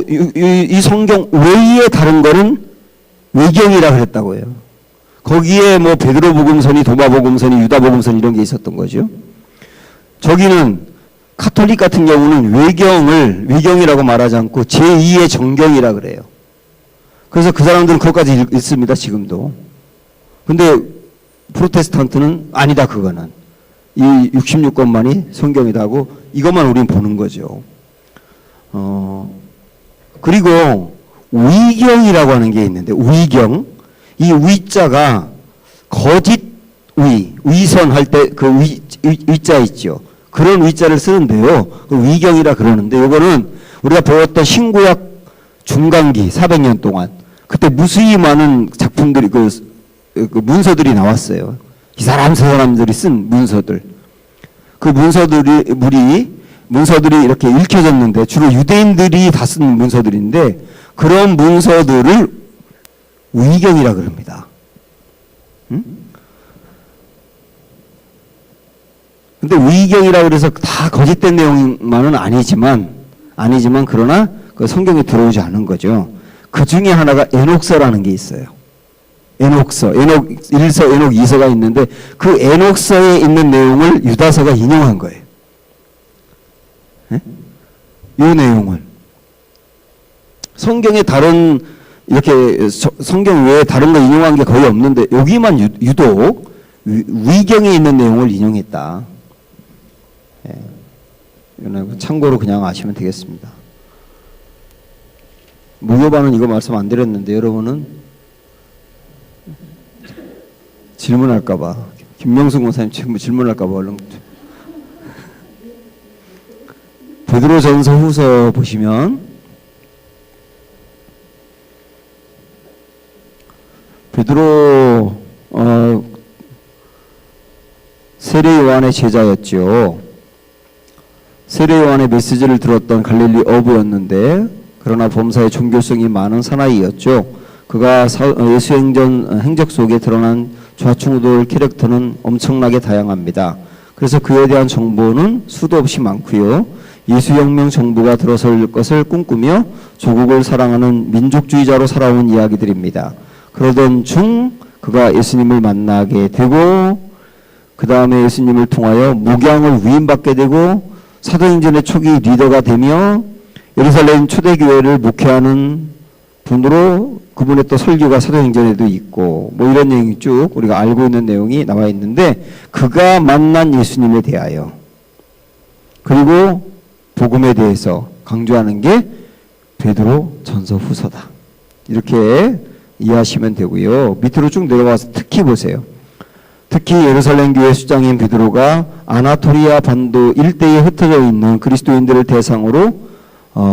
이 성경 외에 다른 거는 외경이라 그랬다고 해요. 거기에 뭐 베드로 복음서니 도마 복음서니 유다 복음서니 이런 게 있었던 거죠. 저기는 카톨릭 같은 경우는 외경이라고 말하지 않고 제2의 정경이라 그래요. 그래서 그 사람들은 그것까지 읽습니다. 지금도. 근데 프로테스탄트는 아니다. 그거는. 이 66권만이 성경이다 하고 이것만 우리는 보는 거죠. 그리고 위경이라고 하는 게 있는데 위경. 이 위자가 거짓 위선 할 때 그 위자 있죠. 그런 위자를 쓰는데요. 그 위경이라 그러는데 이거는 우리가 배웠던 신구약 중간기 400년 동안 그때 무수히 많은 작품들이 그 문서들이 나왔어요. 이 사람들이 쓴 문서들. 그 문서들이 이렇게 읽혀졌는데 주로 유대인들이 다 쓴 문서들인데 그런 문서들을 위경이라 그럽니다. 응? 근데 위경이라 그래서 다 거짓된 내용만은 아니지만 그러나 그 성경에 들어오지 않은 거죠. 그 중에 하나가 에녹서라는 게 있어요. 에녹서, 에녹 1서, 에녹 2서가 있는데 그 에녹서에 있는 내용을 유다서가 인용한 거예요. 이 내용을. 성경에 다른 이렇게 성경 외에 다른 거 인용한 게 거의 없는데 여기만 유독 위경에 있는 내용을 인용했다. 이거는 참고로 그냥 아시면 되겠습니다. 무교반은 이거 말씀 안 드렸는데 여러분은 질문할까봐 김명수 권사님 질문할까봐 얼른 베드로전서 후서 보시면 베드로 세례 요한의 제자였죠. 세례 요한의 메시지를 들었던 갈릴리 어부였는데 그러나 범사에 종교성이 많은 사나이였죠. 그가 예수행전 행적 속에 드러난 좌충우돌 캐릭터는 엄청나게 다양합니다. 그래서 그에 대한 정보는 수도 없이 많고요. 예수혁명 정부가 들어설 것을 꿈꾸며 조국을 사랑하는 민족주의자로 살아온 이야기들입니다. 그러던 중 그가 예수님을 만나게 되고 그 다음에 예수님을 통하여 목양을 위임받게 되고 사도행전의 초기 리더가 되며 예루살렘 초대교회를 목회하는 분으로 그분의 또 설교가 사도행전에도 있고 뭐 이런 내용이 쭉 우리가 알고 있는 내용이 나와 있는데 그가 만난 예수님에 대하여 그리고 복음에 대해서 강조하는 게 베드로 전서 후서다. 이렇게 이해하시면 되고요. 밑으로 쭉 내려와서 특히 보세요. 특히 예루살렘 교회 수장인 베드로가 아나토리아 반도 일대에 흩어져 있는 그리스도인들을 대상으로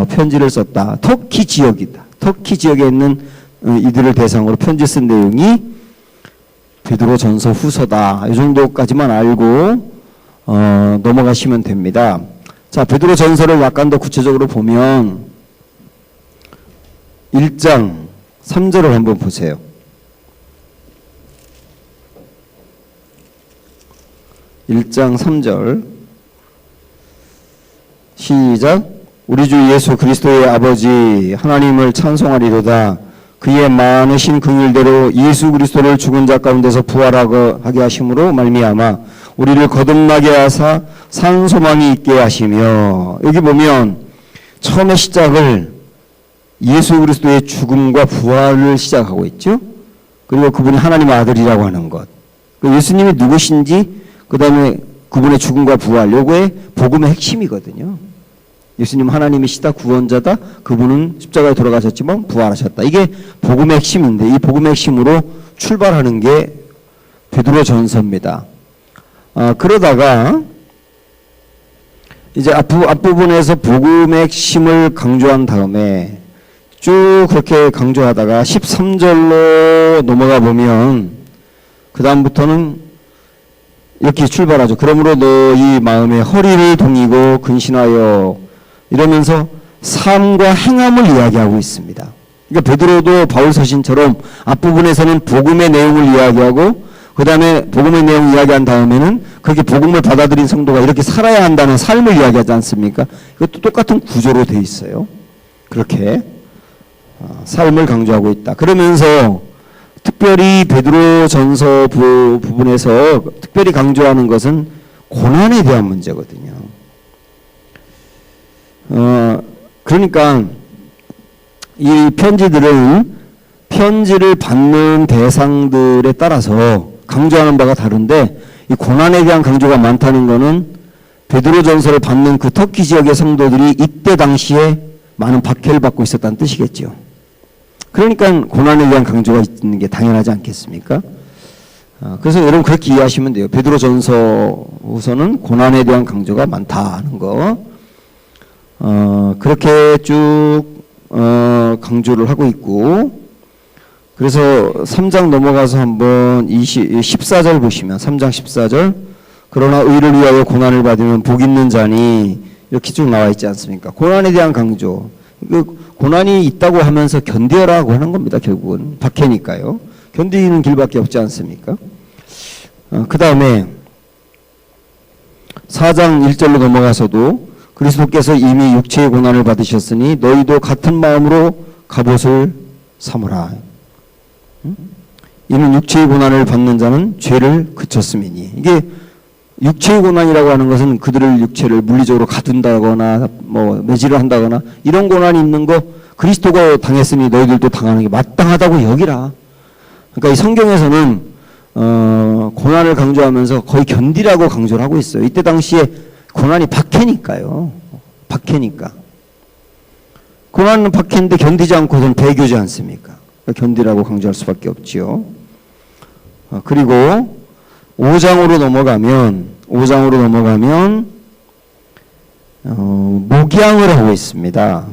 편지를 썼다. 터키 지역이다. 터키 지역에 있는 이들을 대상으로 편지 쓴 내용이 베드로 전서 후서다. 이 정도까지만 알고 넘어가시면 됩니다. 자, 베드로 전서를 약간 더 구체적으로 보면 1장 3절을 한번 보세요. 1장 3절 시작. 우리 주 예수 그리스도의 아버지 하나님을 찬송하리로다. 그의 많으신 긍휼대로 예수 그리스도를 죽은 자 가운데서 부활하게 하심으로 말미암아 우리를 거듭나게 하사 산 소망이 있게 하시며, 여기 보면 처음에 시작을 예수 그리스도의 죽음과 부활을 시작하고 있죠. 그리고 그분이 하나님의 아들이라고 하는 것, 예수님이 누구신지, 그 다음에 그분의 죽음과 부활, 요거의 복음의 핵심이거든요. 예수님 하나님이시다, 구원자다, 그분은 십자가에 돌아가셨지만 부활하셨다. 이게 복음의 핵심인데, 이 복음의 핵심으로 출발하는 게 베드로전서입니다. 그러다가 이제 앞부분에서 복음의 핵심을 강조한 다음에 쭉 그렇게 강조하다가 13절로 넘어가 보면 그 다음부터는 이렇게 출발하죠. 그러므로 너희 마음에 허리를 동이고 근신하여, 이러면서 삶과 행함을 이야기하고 있습니다. 그러니까 베드로도 바울 서신처럼 앞부분에서는 복음의 내용을 이야기하고 그 다음에 복음의 내용을 이야기한 다음에는 그렇게 복음을 받아들인 성도가 이렇게 살아야 한다는 삶을 이야기하지 않습니까? 이것도 똑같은 구조로 돼 있어요. 그렇게 삶을 강조하고 있다. 그러면서 특별히 베드로전서 부분에서 특별히 강조하는 것은 고난에 대한 문제거든요. 그러니까 이 편지를 받는 대상들에 따라서 강조하는 바가 다른데, 이 고난에 대한 강조가 많다는 것은 베드로전서를 받는 그 터키 지역의 성도들이 이때 당시에 많은 박해를 받고 있었다는 뜻이겠죠. 그러니까 고난에 대한 강조가 있는 게 당연하지 않겠습니까? 그래서 여러분 그렇게 이해하시면 돼요. 베드로전서는 고난에 대한 강조가 많다는 거. 그렇게 쭉 강조를 하고 있고, 그래서 3장 넘어가서 한번 14절 보시면 3장 14절, 그러나 의를 위하여 고난을 받으면 복 있는 자니, 이렇게 쭉 나와 있지 않습니까? 고난에 대한 강조. 고난이 있다고 하면서 견뎌라고 하는 겁니다. 결국은 박해니까요. 견디는 길밖에 없지 않습니까? 그 다음에 4장 1절로 넘어가서도 그리스도께서 이미 육체의 고난을 받으셨으니 너희도 같은 마음으로 갑옷을 삼으라. 이는 육체의 고난을 받는 자는 죄를 그쳤음이니. 이게 육체의 고난이라고 하는 것은 그들을 육체를 물리적으로 가둔다거나 매질을 한다거나 이런 고난이 있는 거, 그리스도가 당했으니 너희들도 당하는 게 마땅하다고 여기라. 그러니까 이 성경에서는 고난을 강조하면서 거의 견디라고 강조를 하고 있어요. 이때 당시에 고난이 박해니까요. 박해니까. 고난은 박해인데 견디지 않고서는 배교지 않습니까? 그러니까 견디라고 강조할 수밖에 없지요. 그리고 5장으로 넘어가면 목양을 하고 있습니다.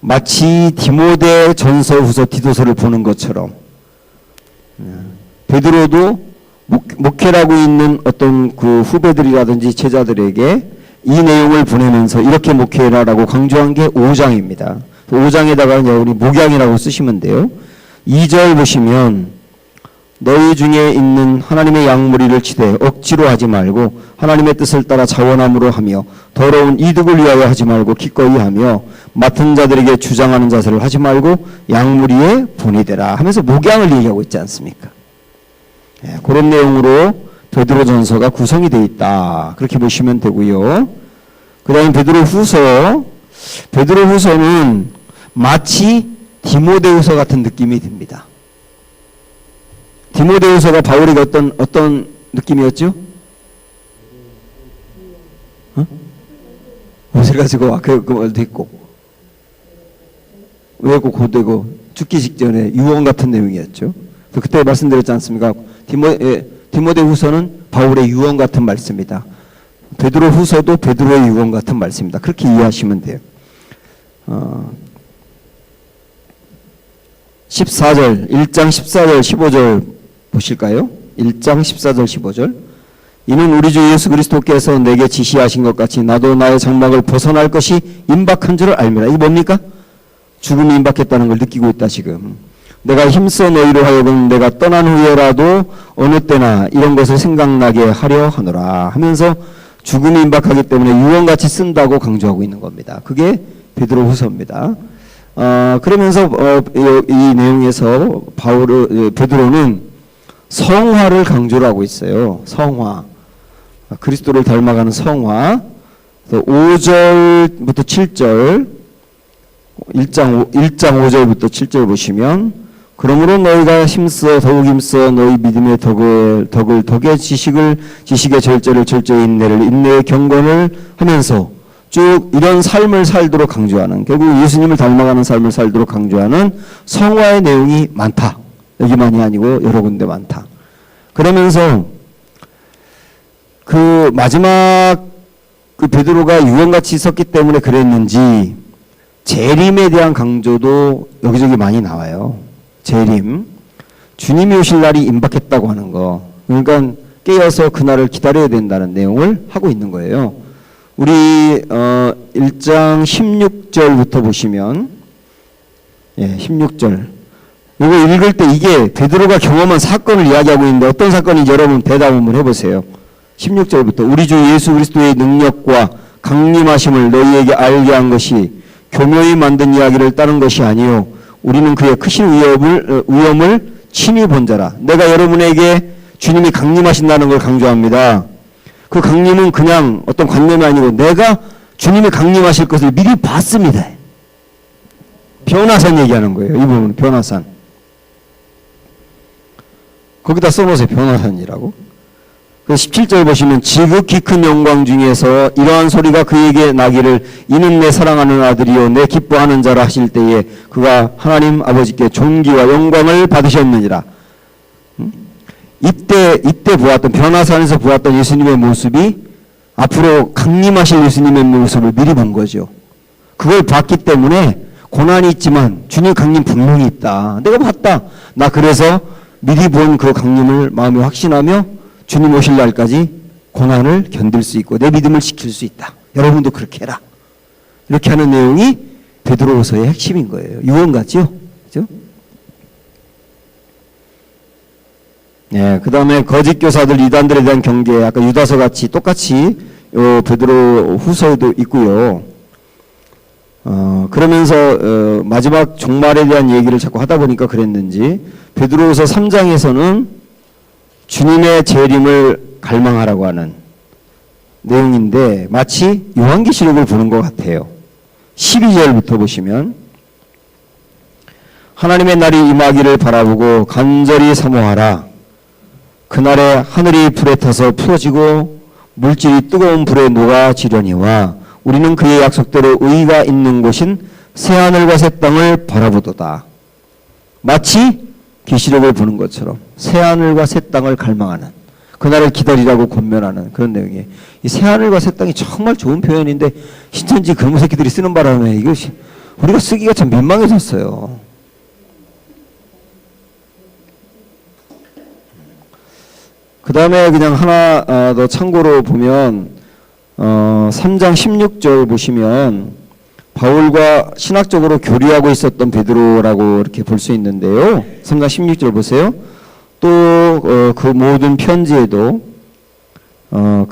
마치 디모데 전서 후서 디도서를 보는 것처럼 베드로도 목회라고 있는 어떤 그 후배들이라든지 제자들에게 이 내용을 보내면서 이렇게 목회라라고 강조한 게 5장입니다. 5장에다가 우리 목양이라고 쓰시면 돼요. 2절 보시면 너희 중에 있는 하나님의 양무리를 치되 억지로 하지 말고 하나님의 뜻을 따라 자원함으로 하며 더러운 이득을 위하여 하지 말고 기꺼이 하며 맡은 자들에게 주장하는 자세를 하지 말고 양무리에 본이 되라 하면서 목양을 얘기하고 있지 않습니까? 그런 내용으로 베드로전서가 구성이 되어 있다. 그렇게 보시면 되고요. 그 다음에 베드로후서는 마치 디모데후서 같은 느낌이 듭니다. 디모데후서가 바울에게 어떤 느낌이었죠? 옷을 가지고 그말도 있고 왜고 고되고 죽기 직전에 유언 같은 내용이었죠. 그때 말씀드렸지 않습니까? 디모데후서는 바울의 유언 같은 말씀이다. 베드로후서도 베드로의 유언 같은 말씀이다. 그렇게 이해하시면 돼요. 14절, 1장 14절, 15절 보실까요? 1장 14절, 15절. 이는 우리 주 예수 그리스도께서 내게 지시하신 것 같이 나도 나의 장막을 벗어날 것이 임박한 줄을 알미라. 이게 뭡니까? 죽음이 임박했다는 걸 느끼고 있다 지금. 내가 힘써 너희로 하여금 내가 떠난 후에라도 어느 때나 이런 것을 생각나게 하려 하노라 하면서 죽음이 임박하기 때문에 유언같이 쓴다고 강조하고 있는 겁니다. 그게 베드로후서입니다. 그러면서 이 내용에서 베드로는 성화를 강조를 하고 있어요. 성화. 그리스도를 닮아가는 성화. 5절부터 7절, 1장 5절부터 7절 보시면 그러므로 너희가 힘써 더욱 힘써 너희 믿음의 덕의 지식의 절제를 절제의 인내의 경건을 하면서 쭉 이런 삶을 살도록 강조하는, 결국 예수님을 닮아가는 삶을 살도록 강조하는 성화의 내용이 많다. 여기만이 아니고 여러 군데 많다. 그러면서 그 마지막 그 베드로가 유언같이 썼기 때문에 그랬는지 재림에 대한 강조도 여기저기 많이 나와요. 재림. 주님이 오실 날이 임박했다고 하는 거. 그러니까 깨어서 그날을 기다려야 된다는 내용을 하고 있는 거예요. 우리 1장 16절부터 보시면 16절. 이거 읽을 때 이게 베드로가 경험한 사건을 이야기하고 있는데 어떤 사건인지 여러분 대답 한번 해보세요. 16절부터 우리 주 예수 그리스도의 능력과 강림하심을 너희에게 알게 한 것이 교묘히 만든 이야기를 따른 것이 아니요 우리는 그의 크신 위엄을 친히 본 자라. 내가 여러분에게 주님이 강림하신다는 걸 강조합니다. 그 강림은 그냥 어떤 관념이 아니고 내가 주님이 강림하실 것을 미리 봤습니다. 변화산 얘기하는 거예요. 이 부분은 변화산. 거기다 써놓으세요. 변화산이라고. 그 17절 보시면 지극히 큰 영광 중에서 이러한 소리가 그에게 나기를 이는 내 사랑하는 아들이요 내 기뻐하는 자라 하실 때에 그가 하나님 아버지께 존귀와 영광을 받으셨느니라. 이때 보았던 변화산에서 보았던 예수님의 모습이 앞으로 강림하실 예수님의 모습을 미리 본 거죠. 그걸 봤기 때문에 고난이 있지만 주님 강림 분명히 있다. 내가 봤다. 나 그래서 미리 본 그 강림을 마음에 확신하며 주님 오실 날까지 고난을 견딜 수 있고 내 믿음을 지킬 수 있다. 여러분도 그렇게 해라. 이렇게 하는 내용이 베드로후서의 핵심인 거예요. 유언같죠? 그죠? 네, 그 다음에 거짓 교사들 이단들에 대한 경계, 아까 유다서 같이 똑같이 베드로후서에도 있고요. 그러면서 마지막 종말에 대한 얘기를 자꾸 하다 보니까 그랬는지 베드로후서 3장에서는 주님의 재림을 갈망하라고 하는 내용인데 마치 요한계시록을 보는 것 같아요. 12절부터 보시면 하나님의 날이 임하기를 바라보고 간절히 사모하라. 그날에 하늘이 불에 타서 풀어지고 물질이 뜨거운 불에 녹아지려니와 우리는 그의 약속대로 의가 있는 곳인 새하늘과 새 땅을 바라보도다. 마치 계시록을 보는 것처럼 새하늘과 새 땅을 갈망하는 그날을 기다리라고 권면하는 그런 내용이에요. 이 새하늘과 새 땅이 정말 좋은 표현인데 신천지 그런 새끼들이 쓰는 바람에 이것이 우리가 쓰기가 참 민망해졌어요. 그 다음에 그냥 하나 더 참고로 보면 3장 16절 보시면 바울과 신학적으로 교류하고 있었던 베드로라고 이렇게 볼 수 있는데요. 3장 16절 보세요. 또 그 모든 편지에도 그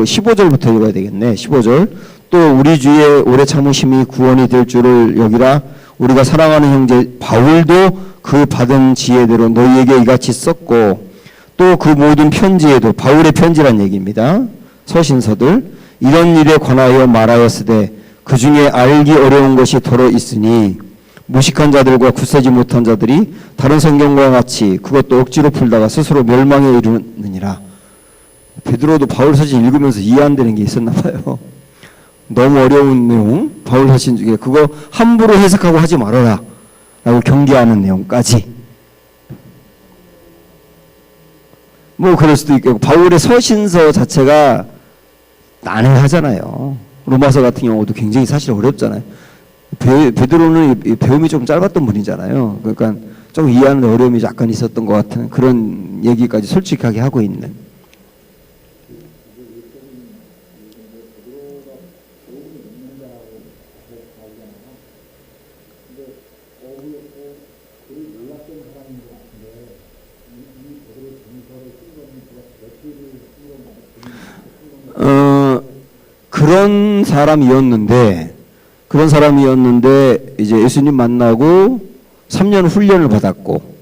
15절부터 읽어야 되겠네. 15절. 또 우리 주의 오래 참으심이 구원이 될 줄을 여기라. 우리가 사랑하는 형제 바울도 그 받은 지혜대로 너희에게 이같이 썼고 또 그 모든 편지에도 바울의 편지란 얘기입니다. 서신서들 이런 일에 관하여 말하였으되 그 중에 알기 어려운 것이 더러 있으니 무식한 자들과 굳세지 못한 자들이 다른 성경과 같이 그것도 억지로 풀다가 스스로 멸망에 이르느니라. 베드로도 바울 서신 읽으면서 이해 안 되는 게 있었나 봐요. 너무 어려운 내용 바울 서신 중에 그거 함부로 해석하고 하지 말아라 라고 경계하는 내용까지 뭐 그럴 수도 있고 바울의 서신서 자체가 난해하잖아요. 로마서 같은 경우도 굉장히 사실 어렵잖아요. 베드로는 배움이 좀 짧았던 분이잖아요. 그러니까 좀 이해하는 어려움이 약간 있었던 것 같은 그런 얘기까지 솔직하게 하고 있는. 사람이었는데 이제 예수님 만나고 3년 훈련을 받았고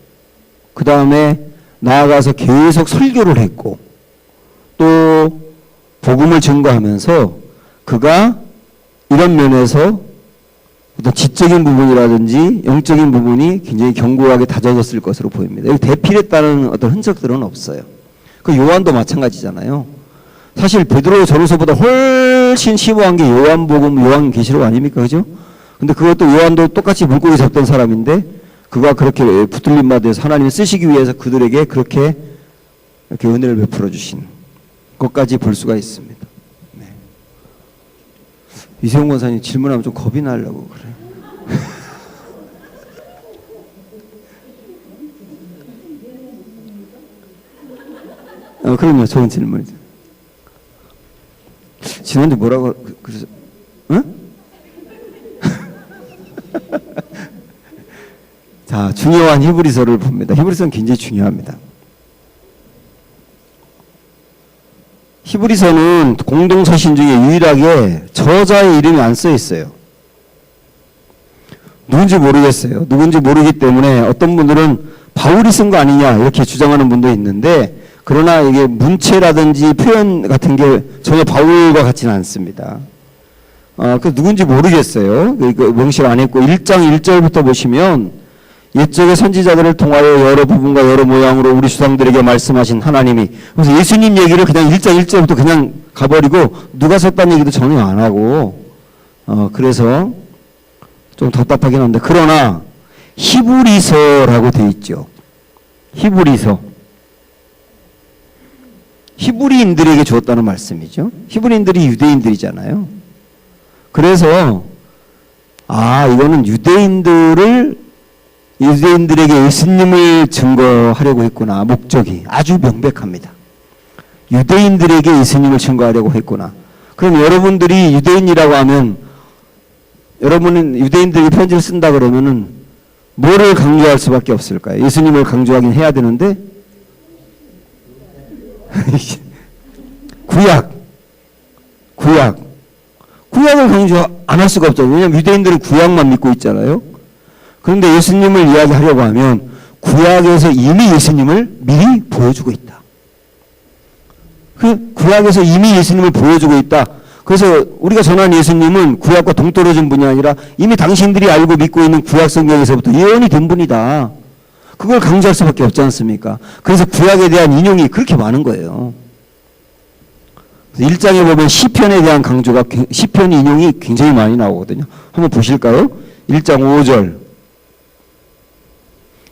그 다음에 나아가서 계속 설교를 했고 또 복음을 증거하면서 그가 이런 면에서 어떤 지적인 부분이라든지 영적인 부분이 굉장히 견고하게 다져졌을 것으로 보입니다. 여기 대필했다는 어떤 흔적들은 없어요. 그 요한도 마찬가지잖아요. 사실 베드로 전후서보다 훨씬 심오한 게 요한복음, 요한계시록 아닙니까? 그죠? 근데 그것도 요한도 똑같이 물고기 잡던 사람인데 그가 그렇게 붙들림 받아서 하나님이 쓰시기 위해서 그들에게 그렇게 이렇게 은혜를 베풀어 주신 것까지 볼 수가 있습니다. 네. 이세용 권사님 질문하면 좀 겁이 나려고 그래. 그럼요. 좋은 질문이죠. 지난주 뭐라고 그러죠? 응? 자, 중요한 히브리서를 봅니다. 히브리서는 굉장히 중요합니다. 히브리서는 공동서신 중에 유일하게 저자의 이름이 안 써 있어요. 누군지 모르겠어요. 누군지 모르기 때문에 어떤 분들은 바울이 쓴 거 아니냐 이렇게 주장하는 분도 있는데 그러나 이게 문체라든지 표현 같은 게 전혀 바울과 같지는 않습니다. 그 누군지 모르겠어요. 그 명시를 안 했고 1장 1절부터 보시면 옛적의 선지자들을 통하여 여러 부분과 여러 모양으로 우리 조상들에게 말씀하신 하나님이 그래서 예수님 얘기를 그냥 1장 1절부터 그냥 가버리고 누가 썼다는 얘기도 전혀 안 하고 그래서 좀 답답하긴 한데 그러나 히브리서라고 돼 있죠. 히브리서. 히브리인들에게 주었다는 말씀이죠. 히브리인들이 유대인들이잖아요. 그래서 이거는 유대인들에게 예수님을 증거하려고 했구나. 목적이 아주 명백합니다. 유대인들에게 예수님을 증거하려고 했구나. 그럼 여러분들이 유대인이라고 하면 여러분은 유대인들에게 편지를 쓴다 그러면은 뭐를 강조할 수밖에 없을까요? 예수님을 강조하긴 해야 되는데 구약을 강조 안 할 수가 없죠. 왜냐하면 유대인들은 구약만 믿고 있잖아요. 그런데 예수님을 이야기하려고 하면 구약에서 이미 예수님을 미리 보여주고 있다. 구약에서 이미 예수님을 보여주고 있다. 그래서 우리가 전한 예수님은 구약과 동떨어진 분이 아니라 이미 당신들이 알고 믿고 있는 구약 성경에서부터 예언이 된 분이다. 그걸 강조할 수밖에 없지 않습니까? 그래서 구약에 대한 인용이 그렇게 많은 거예요. 1장에 보면 시편에 대한 강조가 시편 인용이 굉장히 많이 나오거든요. 한번 보실까요? 1장 5절.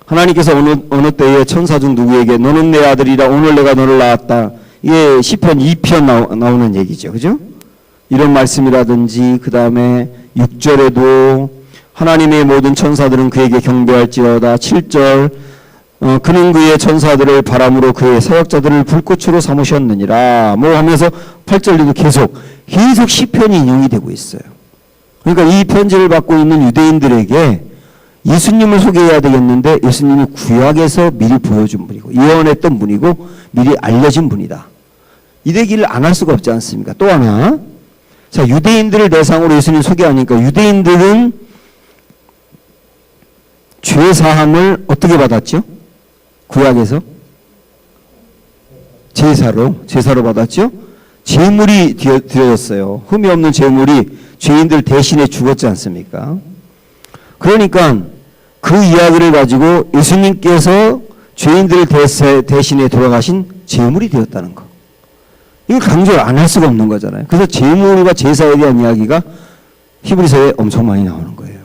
하나님께서 어느 때에 천사 중 누구에게 너는 내 아들이라 오늘 내가 너를 낳았다. 이게 시편 2편 나오는 얘기죠. 그죠? 이런 말씀이라든지 그 다음에 6절에도 하나님의 모든 천사들은 그에게 경배할지어다. 7절 그는 그의 천사들을 바람으로 그의 사역자들을 불꽃으로 삼으셨느니라 뭐 하면서 8절에도 계속 시편이 인용이 되고 있어요. 그러니까 이 편지를 받고 있는 유대인들에게 예수님을 소개해야 되겠는데 예수님이 구약에서 미리 보여준 분이고 예언했던 분이고 미리 알려진 분이다. 이 얘기를 안 할 수가 없지 않습니까? 또 하나 자 유대인들을 대상으로 예수님 소개하니까 유대인들은 죄사함을 어떻게 받았죠? 구약에서 제사로 받았죠? 제물이 드려졌어요. 흠이 없는 제물이 죄인들 대신에 죽었지 않습니까? 그러니까 그 이야기를 가지고 예수님께서 죄인들 대신에 돌아가신 제물이 되었다는 거. 이걸 강조를 안 할 수가 없는 거잖아요. 그래서 제물과 제사에 대한 이야기가 히브리서에 엄청 많이 나오는 거예요.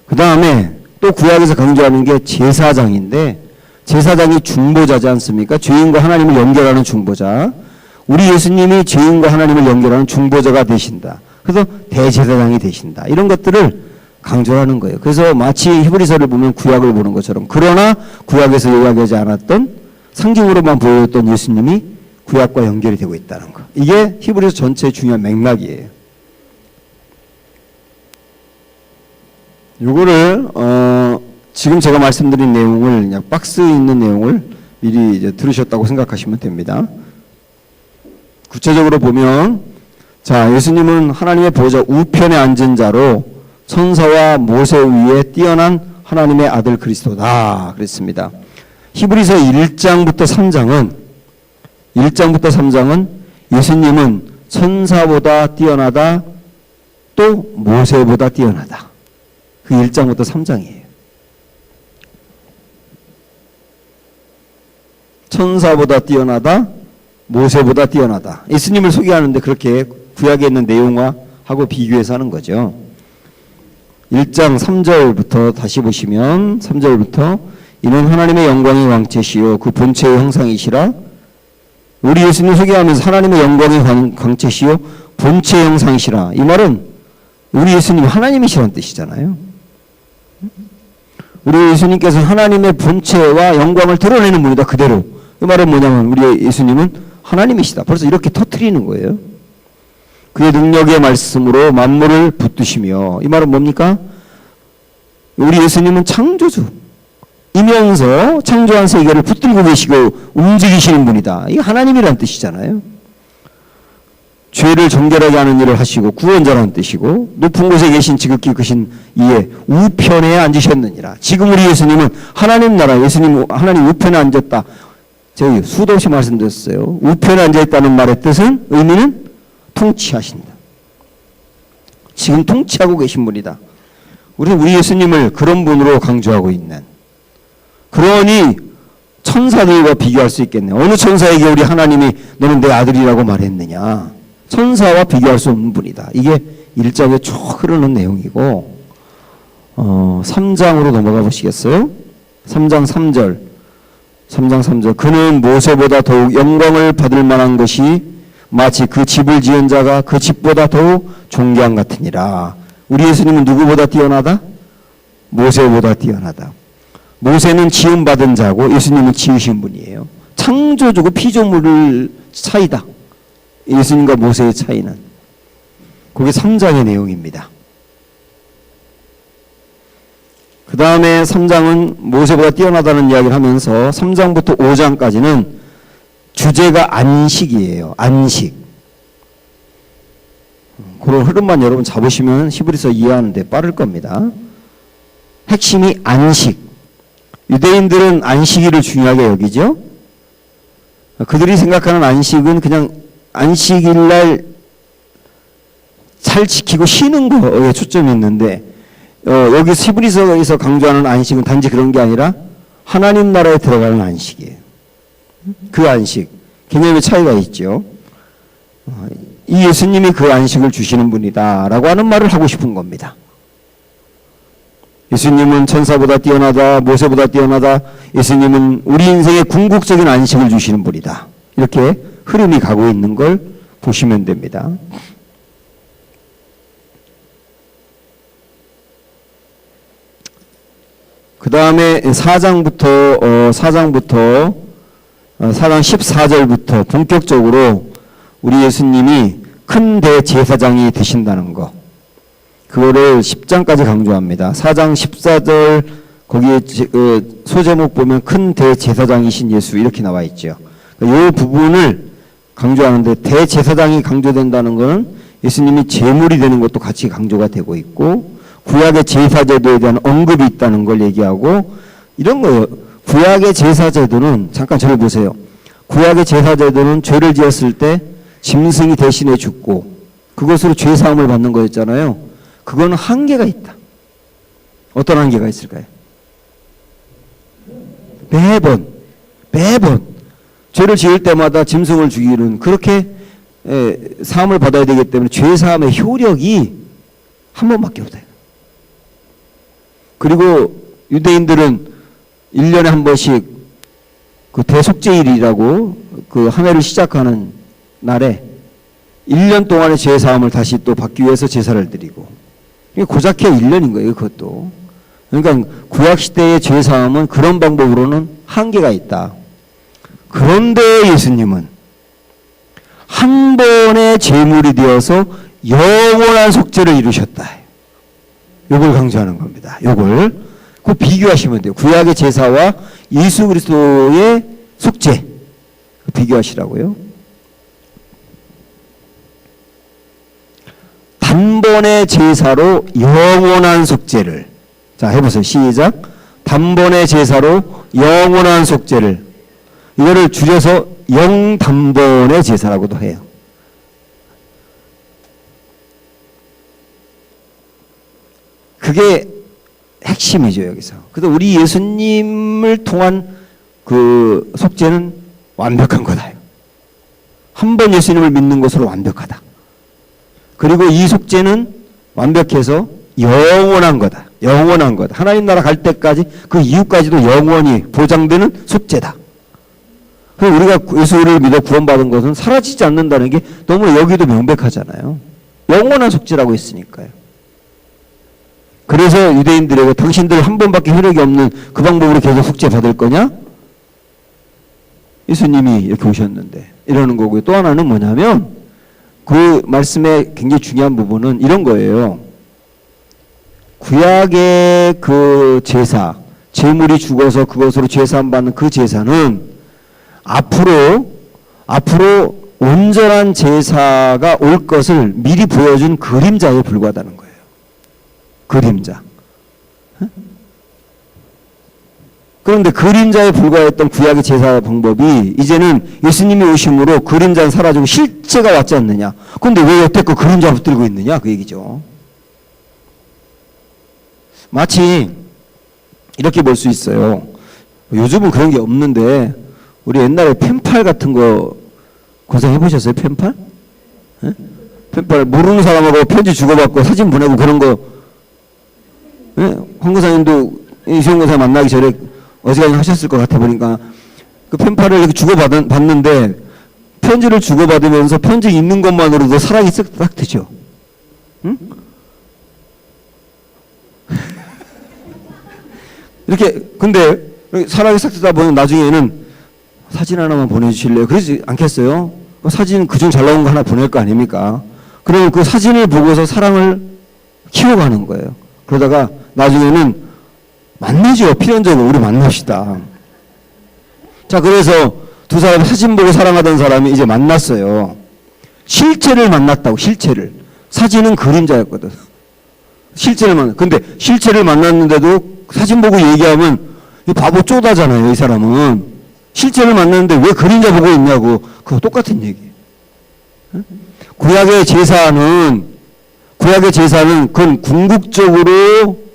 그 다음에 또 구약에서 강조하는 게 제사장인데 제사장이 중보자지 않습니까? 죄인과 하나님을 연결하는 중보자. 우리 예수님이 죄인과 하나님을 연결하는 중보자가 되신다. 그래서 대제사장이 되신다. 이런 것들을 강조하는 거예요. 그래서 마치 히브리서를 보면 구약을 보는 것처럼 그러나 구약에서 이야기하지 않았던 상징으로만 보였던 예수님이 구약과 연결이 되고 있다는 거. 이게 히브리서 전체의 중요한 맥락이에요. 요거를 지금 제가 말씀드린 내용을 그냥 박스에 있는 내용을 미리 이제 들으셨다고 생각하시면 됩니다. 구체적으로 보면, 자, 예수님은 하나님의 보좌 우편에 앉은 자로 천사와 모세 위에 뛰어난 하나님의 아들 그리스도다 그랬습니다. 히브리서 1장부터 3장은 예수님은 천사보다 뛰어나다, 또 모세보다 뛰어나다. 그 1장부터 3장이에요. 천사보다 뛰어나다, 모세보다 뛰어나다. 예수님을 소개하는데 그렇게 구약에 있는 내용하고 비교해서 하는 거죠. 1장 3절부터 다시 보시면 3절부터 이는 하나님의 영광의 광채시요 그 본체의 형상이시라. 우리 예수님 소개하면서 하나님의 영광의 광채시요 본체의 형상이시라. 이 말은 우리 예수님 하나님이시라는 뜻이잖아요. 우리 예수님께서 하나님의 본체와 영광을 드러내는 분이다 그대로. 이 말은 뭐냐면 우리 예수님은 하나님이시다. 벌써 이렇게 터뜨리는 거예요. 그의 능력의 말씀으로 만물을 붙드시며. 이 말은 뭡니까? 우리 예수님은 창조주 이면서 창조한 세계를 붙들고 계시고 움직이시는 분이다. 이게 하나님이라는 뜻이잖아요. 죄를 정결하게 하는 일을 하시고 구원자라는 뜻이고 높은 곳에 계신 지극히 크신 이에 우편에 앉으셨느니라. 지금 우리 예수님은 하나님 나라, 예수님 하나님 우편에 앉았다. 저희 수도 없이 말씀드렸어요. 우편에 앉아있다는 말의 뜻은, 의미는 통치하신다. 지금 통치하고 계신 분이다. 우리는 우리 예수님을 그런 분으로 강조하고 있는, 그러니 천사들과 비교할 수 있겠네. 어느 천사에게 우리 하나님이 너는 내 아들이라고 말했느냐. 천사와 비교할 수 없는 분이다. 이게 1장에 쭉 흐르는 내용이고, 3장으로 넘어가 보시겠어요? 3장 3절. 그는 모세보다 더욱 영광을 받을 만한 것이 마치 그 집을 지은 자가 그 집보다 더욱 존귀한 같으니라. 우리 예수님은 누구보다 뛰어나다? 모세보다 뛰어나다. 모세는 지음받은 자고 예수님은 지으신 분이에요. 창조주고 피조물 차이다. 예수님과 모세의 차이는. 그게 3장의 내용입니다. 그 다음에 3장은 모세보다 뛰어나다는 이야기를 하면서 3장부터 5장까지는 주제가 안식이에요. 안식. 그런 흐름만 여러분 잡으시면 히브리서 이해하는데 빠를 겁니다. 핵심이 안식. 유대인들은 안식일을 중요하게 여기죠. 그들이 생각하는 안식은 그냥 안식일날 잘 지키고 쉬는 거에 초점이 있는데, 여기 히브리서에서 강조하는 안식은 단지 그런 게 아니라 하나님 나라에 들어가는 안식이에요. 그 안식, 개념의 차이가 있죠. 이 예수님이 그 안식을 주시는 분이다 라고 하는 말을 하고 싶은 겁니다. 예수님은 천사보다 뛰어나다, 모세보다 뛰어나다, 예수님은 우리 인생의 궁극적인 안식을 주시는 분이다. 이렇게 흐름이 가고 있는 걸 보시면 됩니다. 그 다음에 4장 14절부터 본격적으로 우리 예수님이 큰 대제사장이 되신다는 거, 그거를 10장까지 강조합니다. 4장 14절 거기에 소제목 보면 큰 대제사장이신 예수 이렇게 나와 있죠. 이 부분을 강조하는데, 대제사장이 강조된다는 것은 예수님이 제물이 되는 것도 같이 강조가 되고 있고, 구약의 제사제도에 대한 언급이 있다는 걸 얘기하고 이런 거예요. 구약의 제사제도는, 잠깐 저를 보세요. 구약의 제사제도는 죄를 지었을 때 짐승이 대신해 죽고 그것으로 죄사함을 받는 거였잖아요. 그거는 한계가 있다. 어떤 한계가 있을까요? 매번 죄를 지을 때마다 짐승을 죽이는, 그렇게 사함을 받아야 되기 때문에 죄사함의 효력이 한 번밖에 없다. 그리고 유대인들은 1년에 한 번씩 그 대속죄일이라고 그 한 해를 시작하는 날에 1년 동안의 죄사함을 다시 또 받기 위해서 제사를 드리고, 고작 해 1년인 거예요. 그것도. 그러니까 구약시대의 죄사함은 그런 방법으로는 한계가 있다. 그런데 예수님은 한 번의 제물이 되어서 영원한 속죄를 이루셨다. 요걸 강조하는 겁니다. 요걸 그 비교하시면 돼요. 구약의 제사와 예수 그리스도의 속죄 비교하시라고요. 단번에 제사로 영원한 속죄를. 자, 해보세요. 시작. 단번에 제사로 영원한 속죄를. 이거를 줄여서 영단번의 제사라고도 해요. 그게 핵심이죠, 여기서. 그래서 우리 예수님을 통한 그 속죄는 완벽한 거다. 한 번 예수님을 믿는 것으로 완벽하다. 그리고 이 속죄는 완벽해서 영원한 거다. 영원한 거다. 하나님 나라 갈 때까지 그 이후까지도 영원히 보장되는 속죄다. 그래서 우리가 예수를 믿어 구원받은 것은 사라지지 않는다는 게 너무 여기도 명백하잖아요. 영원한 속죄라고 했으니까요. 그래서 유대인들에게 당신들 한 번밖에 효력이 없는 그 방법으로 계속 속죄 받을 거냐? 예수님이 이렇게 오셨는데 이러는 거고요. 또 하나는 뭐냐면 그 말씀의 굉장히 중요한 부분은 이런 거예요. 구약의 그 제사, 제물이 죽어서 그것으로 제사함 받는 그 제사는 앞으로 온전한 제사가 올 것을 미리 보여준 그림자에 불과하다는 거예요. 그림자. 그런데 그림자에 불과했던 구약의 제사 방법이 이제는 예수님이 오심으로 그림자는 사라지고 실제가 왔지 않느냐. 그런데 왜 여태껏 그림자 붙들고 있느냐 그 얘기죠. 마치 이렇게 볼 수 있어요. 요즘은 그런 게 없는데 우리 옛날에 펜팔 같은 거 고생해 보셨어요? 펜팔? 네? 펜팔 모르는 사람하고 편지 주고받고 사진 보내고 그런 거. 네? 황 교사님도 이시영 교사 만나기 전에 어지간히 하셨을 것 같아 보니까 그 펜팔을 이렇게 주고받는데 편지를 주고받으면서 편지 읽는 것만으로도 사랑이 싹 트죠. 응? 이렇게 근데 사랑이 싹 트다 보면 나중에는 사진 하나만 보내주실래요? 그러지 않겠어요? 사진 그중 잘 나온 거 하나 보낼 거 아닙니까? 그러면 그 사진을 보고서 사랑을 키워가는 거예요. 그러다가 나중에는 만나죠. 필연적으로 우리 만납시다. 자, 그래서 두 사람 사진 보고 사랑하던 사람이 이제 만났어요. 실체를 만났다고. 실체를. 사진은 그림자였거든. 근데 실체를 만났는데도 사진 보고 얘기하면 이 바보 쪼다잖아요. 이 사람은. 실체를 만났는데 왜 그림자 보고 있냐고. 그거 똑같은 얘기예요. 구약의 제사는 그건 궁극적으로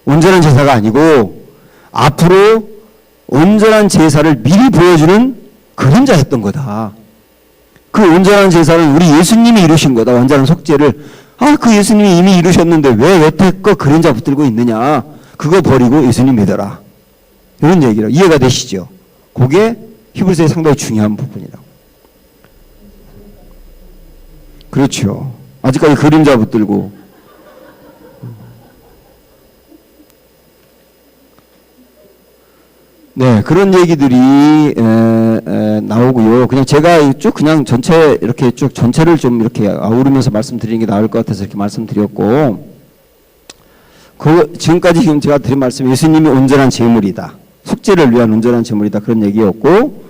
온전한 제사가 아니고 앞으로 온전한 제사를 미리 보여주는 그림자였던 거다. 그 온전한 제사는 우리 예수님이 이루신 거다. 온전한 속죄를. 그 예수님이 이미 이루셨는데 왜 여태껏 그림자 붙들고 있느냐. 그거 버리고 예수님 믿어라. 이런 얘기를 이해가 되시죠? 그게 히브리서의 상당히 중요한 부분이라고. 그렇죠. 아직까지 그림자 붙들고. 네, 그런 얘기들이 나오고요. 그냥 제가 쭉 그냥 전체 이렇게 쭉 전체를 좀 이렇게 아우르면서 말씀드리는 게 나을 것 같아서 이렇게 말씀드렸고, 지금까지 지금 제가 드린 말씀, 예수님이 온전한 제물이다. 속죄를 위한 온전한 제물이다. 그런 얘기였고,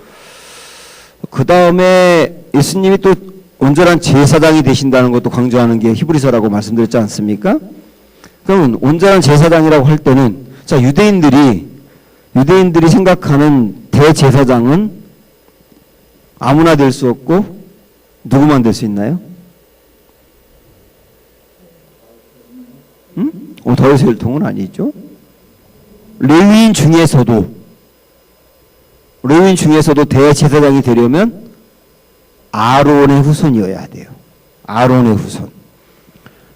그 다음에 예수님이 또 온전한 제사장이 되신다는 것도 강조하는 게 히브리서라고 말씀드렸지 않습니까? 그러면 온전한 제사장이라고 할 때는, 자, 유대인들이 생각하는 대제사장은 아무나 될 수 없고 누구만 될 수 있나요? 응? 다윗의 혈통은 아니죠. 레위인 중에서도 대제사장이 되려면 아론의 후손이어야 돼요. 아론의 후손.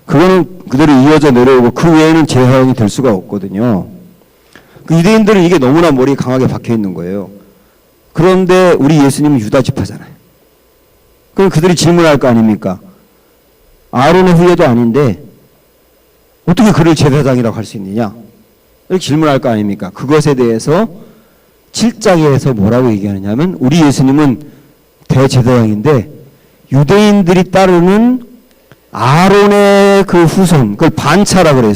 그거는 그대로 이어져 내려오고 그 외에는 제사장이 될 수가 없거든요. 그 유대인들은 이게 너무나 머리에 강하게 박혀 있는 거예요. 그런데 우리 예수님은 유다 지파잖아요. 그럼 그들이 질문할 거 아닙니까? 아론의 후예도 아닌데 어떻게 그를 제사장이라고 할 수 있느냐? 이렇게 질문할 거 아닙니까? 그것에 대해서 7장에서 뭐라고 얘기하느냐면 우리 예수님은 대제사장인데 유대인들이 따르는 아론의 그 후손, 그걸 반차라 그래요.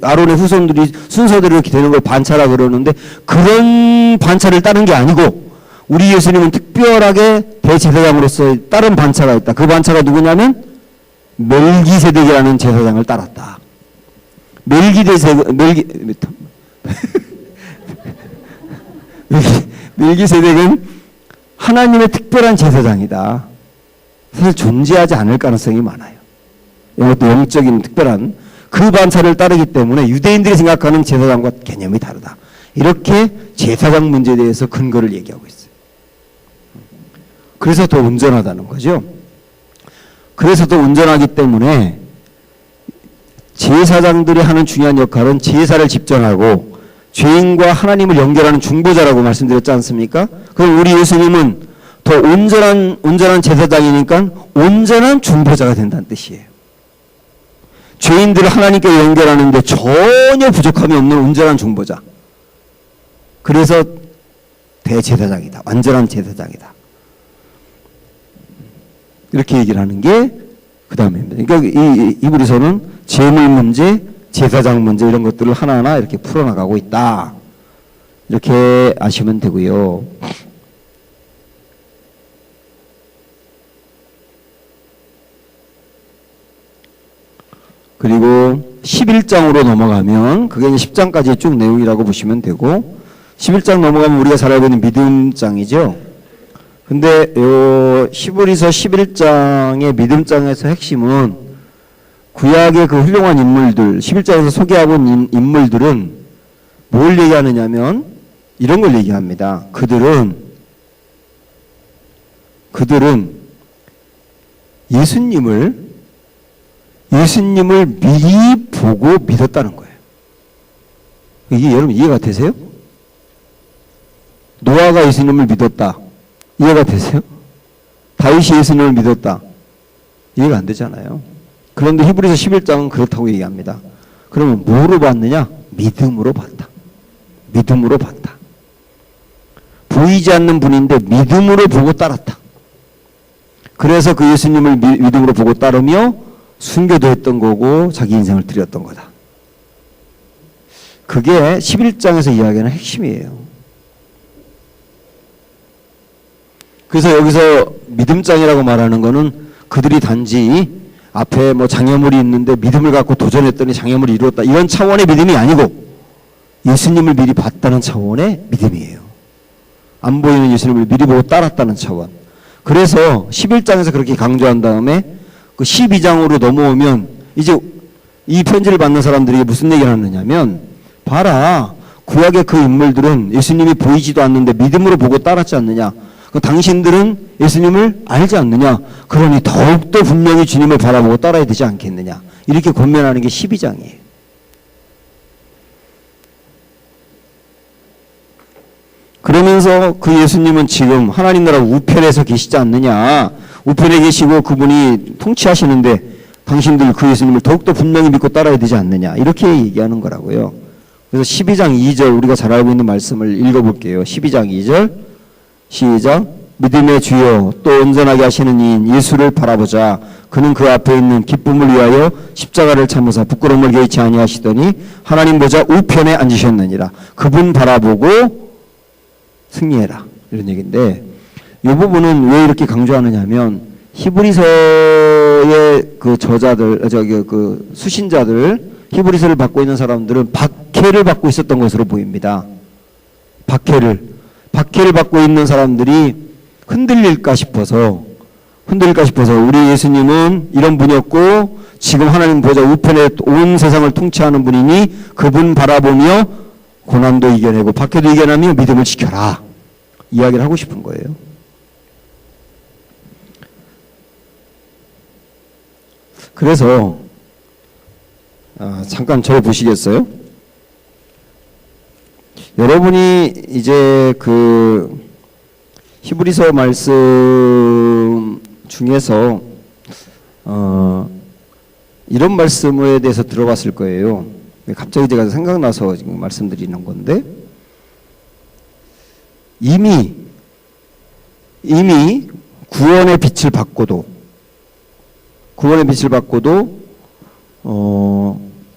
아론의 후손들이 순서대로 이렇게 되는 걸 반차라 그러는데 그런 반차를 따른 게 아니고 우리 예수님은 특별하게 대제사장으로서 다른 반차가 있다. 그 반차가 누구냐면 멜기세덱이라는 제사장을 따랐다. 멜기세덱은 하나님의 특별한 제사장이다. 사실 존재하지 않을 가능성이 많아요. 이것도 영적인 특별한 그 반차를 따르기 때문에 유대인들이 생각하는 제사장과 개념이 다르다. 이렇게 제사장 문제에 대해서 근거를 얘기하고 있어요. 그래서 더 온전하다는 거죠. 그래서 더 온전하기 때문에 제사장들이 하는 중요한 역할은 제사를 집전하고 죄인과 하나님을 연결하는 중보자라고 말씀드렸지 않습니까? 그럼 우리 예수님은 더 온전한 제사장이니까 온전한 중보자가 된다는 뜻이에요. 죄인들을 하나님께 연결하는데 전혀 부족함이 없는 온전한 중보자. 그래서 대제사장이다. 완전한 제사장이다. 이렇게 얘기를 하는 게 그 다음입니다. 그러니까 이 히브리서는 재물 문제, 제사장 문제 이런 것들을 하나하나 이렇게 풀어나가고 있다. 이렇게 아시면 되고요. 그리고 11장으로 넘어가면 그게 이제 10장까지 쭉 내용이라고 보시면 되고 11장 넘어가면 우리가 잘 알고 있는 믿음장이죠. 근데 요 히브리서 11장의 믿음장에서 핵심은 구약의 그 훌륭한 인물들 11장에서 소개하고 있는 인물들은 뭘 얘기하느냐면 이런 걸 얘기합니다. 그들은 예수님을 미리 보고 믿었다는 거예요. 이게 여러분 이해가 되세요? 노아가 예수님을 믿었다. 이해가 되세요? 다윗이 예수님을 믿었다. 이해가 안 되잖아요. 그런데 히브리서 11장은 그렇다고 얘기합니다. 그러면 뭐로 봤느냐? 믿음으로 봤다. 믿음으로 봤다. 보이지 않는 분인데 믿음으로 보고 따랐다. 그래서 그 예수님을 믿음으로 보고 따르며 순교도 했던 거고 자기 인생을 드렸던 거다. 그게 11장에서 이야기하는 핵심이에요. 그래서 여기서 믿음장이라고 말하는 거는 그들이 단지 앞에 뭐 장애물이 있는데 믿음을 갖고 도전했더니 장애물을 이루었다. 이런 차원의 믿음이 아니고 예수님을 미리 봤다는 차원의 믿음이에요. 안 보이는 예수님을 미리 보고 따랐다는 차원. 그래서 11장에서 그렇게 강조한 다음에 그 12장으로 넘어오면 이제 이 편지를 받는 사람들이 무슨 얘기를 하느냐면 봐라. 구약의 그 인물들은 예수님이 보이지도 않는데 믿음으로 보고 따랐지 않느냐. 당신들은 예수님을 알지 않느냐. 그러니 더욱더 분명히 주님을 바라보고 따라야 되지 않겠느냐. 이렇게 권면하는 게 12장이에요. 그러면서 그 예수님은 지금 하나님 나라 우편에서 계시지 않느냐. 우편에 계시고 그분이 통치하시는데 당신들 그 예수님을 더욱더 분명히 믿고 따라야 되지 않느냐. 이렇게 얘기하는 거라고요. 그래서 12장 2절 우리가 잘 알고 있는 말씀을 읽어볼게요. 12장 2절 시작. 믿음의 주여 또 온전하게 하시는 이인 예수를 바라보자. 그는 그 앞에 있는 기쁨을 위하여 십자가를 참으사 부끄러움을 개의치 아니하시더니 하나님 보좌 우편에 앉으셨느니라. 그분 바라보고 승리해라. 이런 얘기인데 이 부분은 왜 이렇게 강조하느냐 하면 히브리서의 그 저자들 그 수신자들 히브리서를 받고 있는 사람들은 박해를 받고 있었던 것으로 보입니다. 박해를 받고 있는 사람들이 흔들릴까 싶어서 우리 예수님은 이런 분이었고 지금 하나님 보좌 우편에 온 세상을 통치하는 분이니 그분 바라보며 고난도 이겨내고 박해도 이겨내며 믿음을 지켜라. 이야기를 하고 싶은 거예요. 그래서 잠깐 저를 보시겠어요? 여러분이 이제 그 히브리서 말씀 중에서 이런 말씀에 대해서 들어봤을 거예요. 갑자기 제가 생각나서 지금 말씀드리는 건데 이미 구원의 빛을 받고도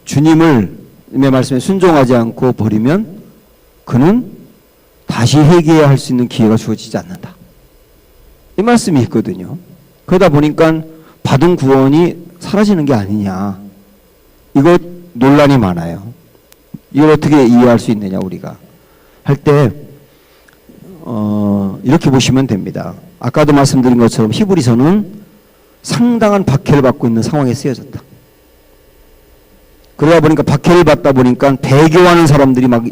주님의 말씀에 순종하지 않고 버리면 그는 다시 회개해야 할 수 있는 기회가 주어지지 않는다. 이 말씀이 있거든요. 그러다 보니까 받은 구원이 사라지는 게 아니냐. 이거 논란이 많아요. 이걸 어떻게 이해할 수 있느냐 우리가 할 때 이렇게 보시면 됩니다. 아까도 말씀드린 것처럼 히브리서는 상당한 박해를 받고 있는 상황에 쓰여졌다. 그러다 보니까 박해를 받다 보니까 배교하는 사람들이 막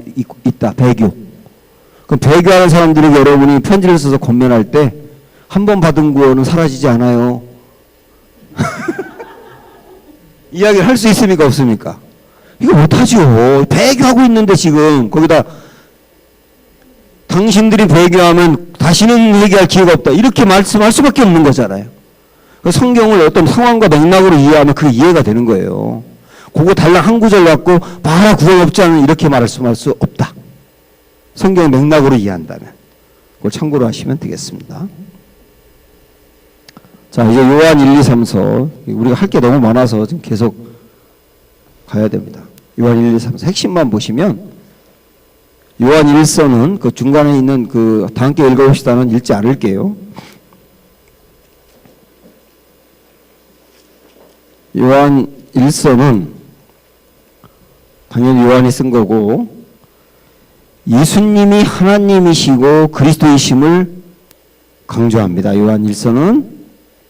있다. 배교. 그 배교하는 사람들에게 여러분이 편지를 써서 권면할 때 한 번 받은 구원은 사라지지 않아요. 이야기를 할 수 있습니까? 없습니까? 이거 못하죠. 배교하고 있는데 지금 거기다 당신들이 배교하면 다시는 회개할 기회가 없다. 이렇게 말씀할 수밖에 없는 거잖아요. 성경을 어떤 상황과 맥락으로 이해하면 그게 이해가 되는 거예요. 그거 달랑 한 구절 갖고 봐라 구원 없지 않은 이렇게 말할 수 없다. 성경 맥락으로 이해한다면. 그걸 참고로 하시면 되겠습니다. 자, 이제 요한 1, 2, 3서 우리가 할 게 너무 많아서 지금 계속 가야 됩니다. 요한 1, 2, 3서 핵심만 보시면 요한 1서는 그 중간에 있는 그 다 함께 읽어봅시다는 읽지 않을게요. 요한 1서는 당연히 요한이 쓴 거고 예수님이 하나님이시고 그리스도이심을 강조합니다. 요한 1서는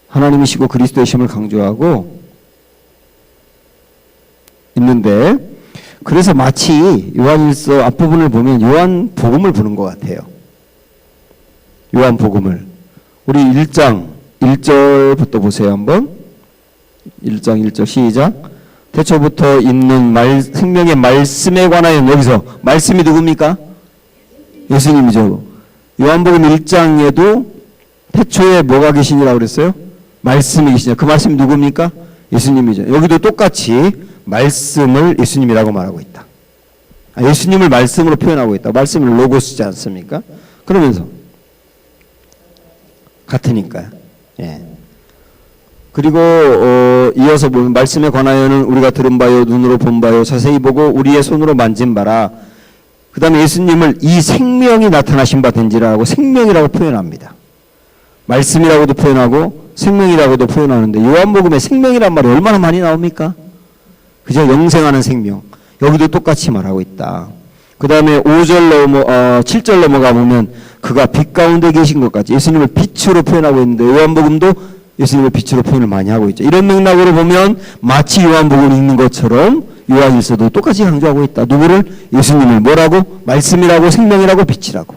하나님이시고 그리스도이심을 강조하고 있는데 그래서 마치 요한 1서 앞부분을 보면 요한 복음을 보는 것 같아요. 요한 복음을. 우리 1장 1절부터 보세요 한번. 1장 1절 시작. 태초부터 있는 생명의 말씀에 관하여 여기서 말씀이 누굽니까? 예수님이죠. 요한복음 1장에도 태초에 뭐가 계시니라고 그랬어요? 말씀이 계시냐. 그 말씀이 누굽니까? 예수님이죠. 여기도 똑같이 말씀을 예수님이라고 말하고 있다. 예수님을 말씀으로 표현하고 있다. 말씀을 로고스지 않습니까? 그러면서 같으니까요. 예. 그리고 이어서 보면 말씀에 관하여는 우리가 들은 바요 눈으로 본 바요 자세히 보고 우리의 손으로 만진 바라. 그 다음에 예수님을 이 생명이 나타나신 바 된지라고 생명이라고 표현합니다. 말씀이라고도 표현하고 생명이라고도 표현하는데 요한복음에 생명이란 말이 얼마나 많이 나옵니까? 그죠? 영생하는 생명. 여기도 똑같이 말하고 있다. 그 다음에 7절 넘어가 보면 그가 빛 가운데 계신 것까지 예수님을 빛으로 표현하고 있는데 요한복음도 예수님을 빛으로 표현을 많이 하고 있죠. 이런 맥락으로 보면 마치 요한복음을 읽는 것처럼 요한일서도 똑같이 강조하고 있다. 누구를? 예수님을 뭐라고? 말씀이라고 생명이라고 빛이라고.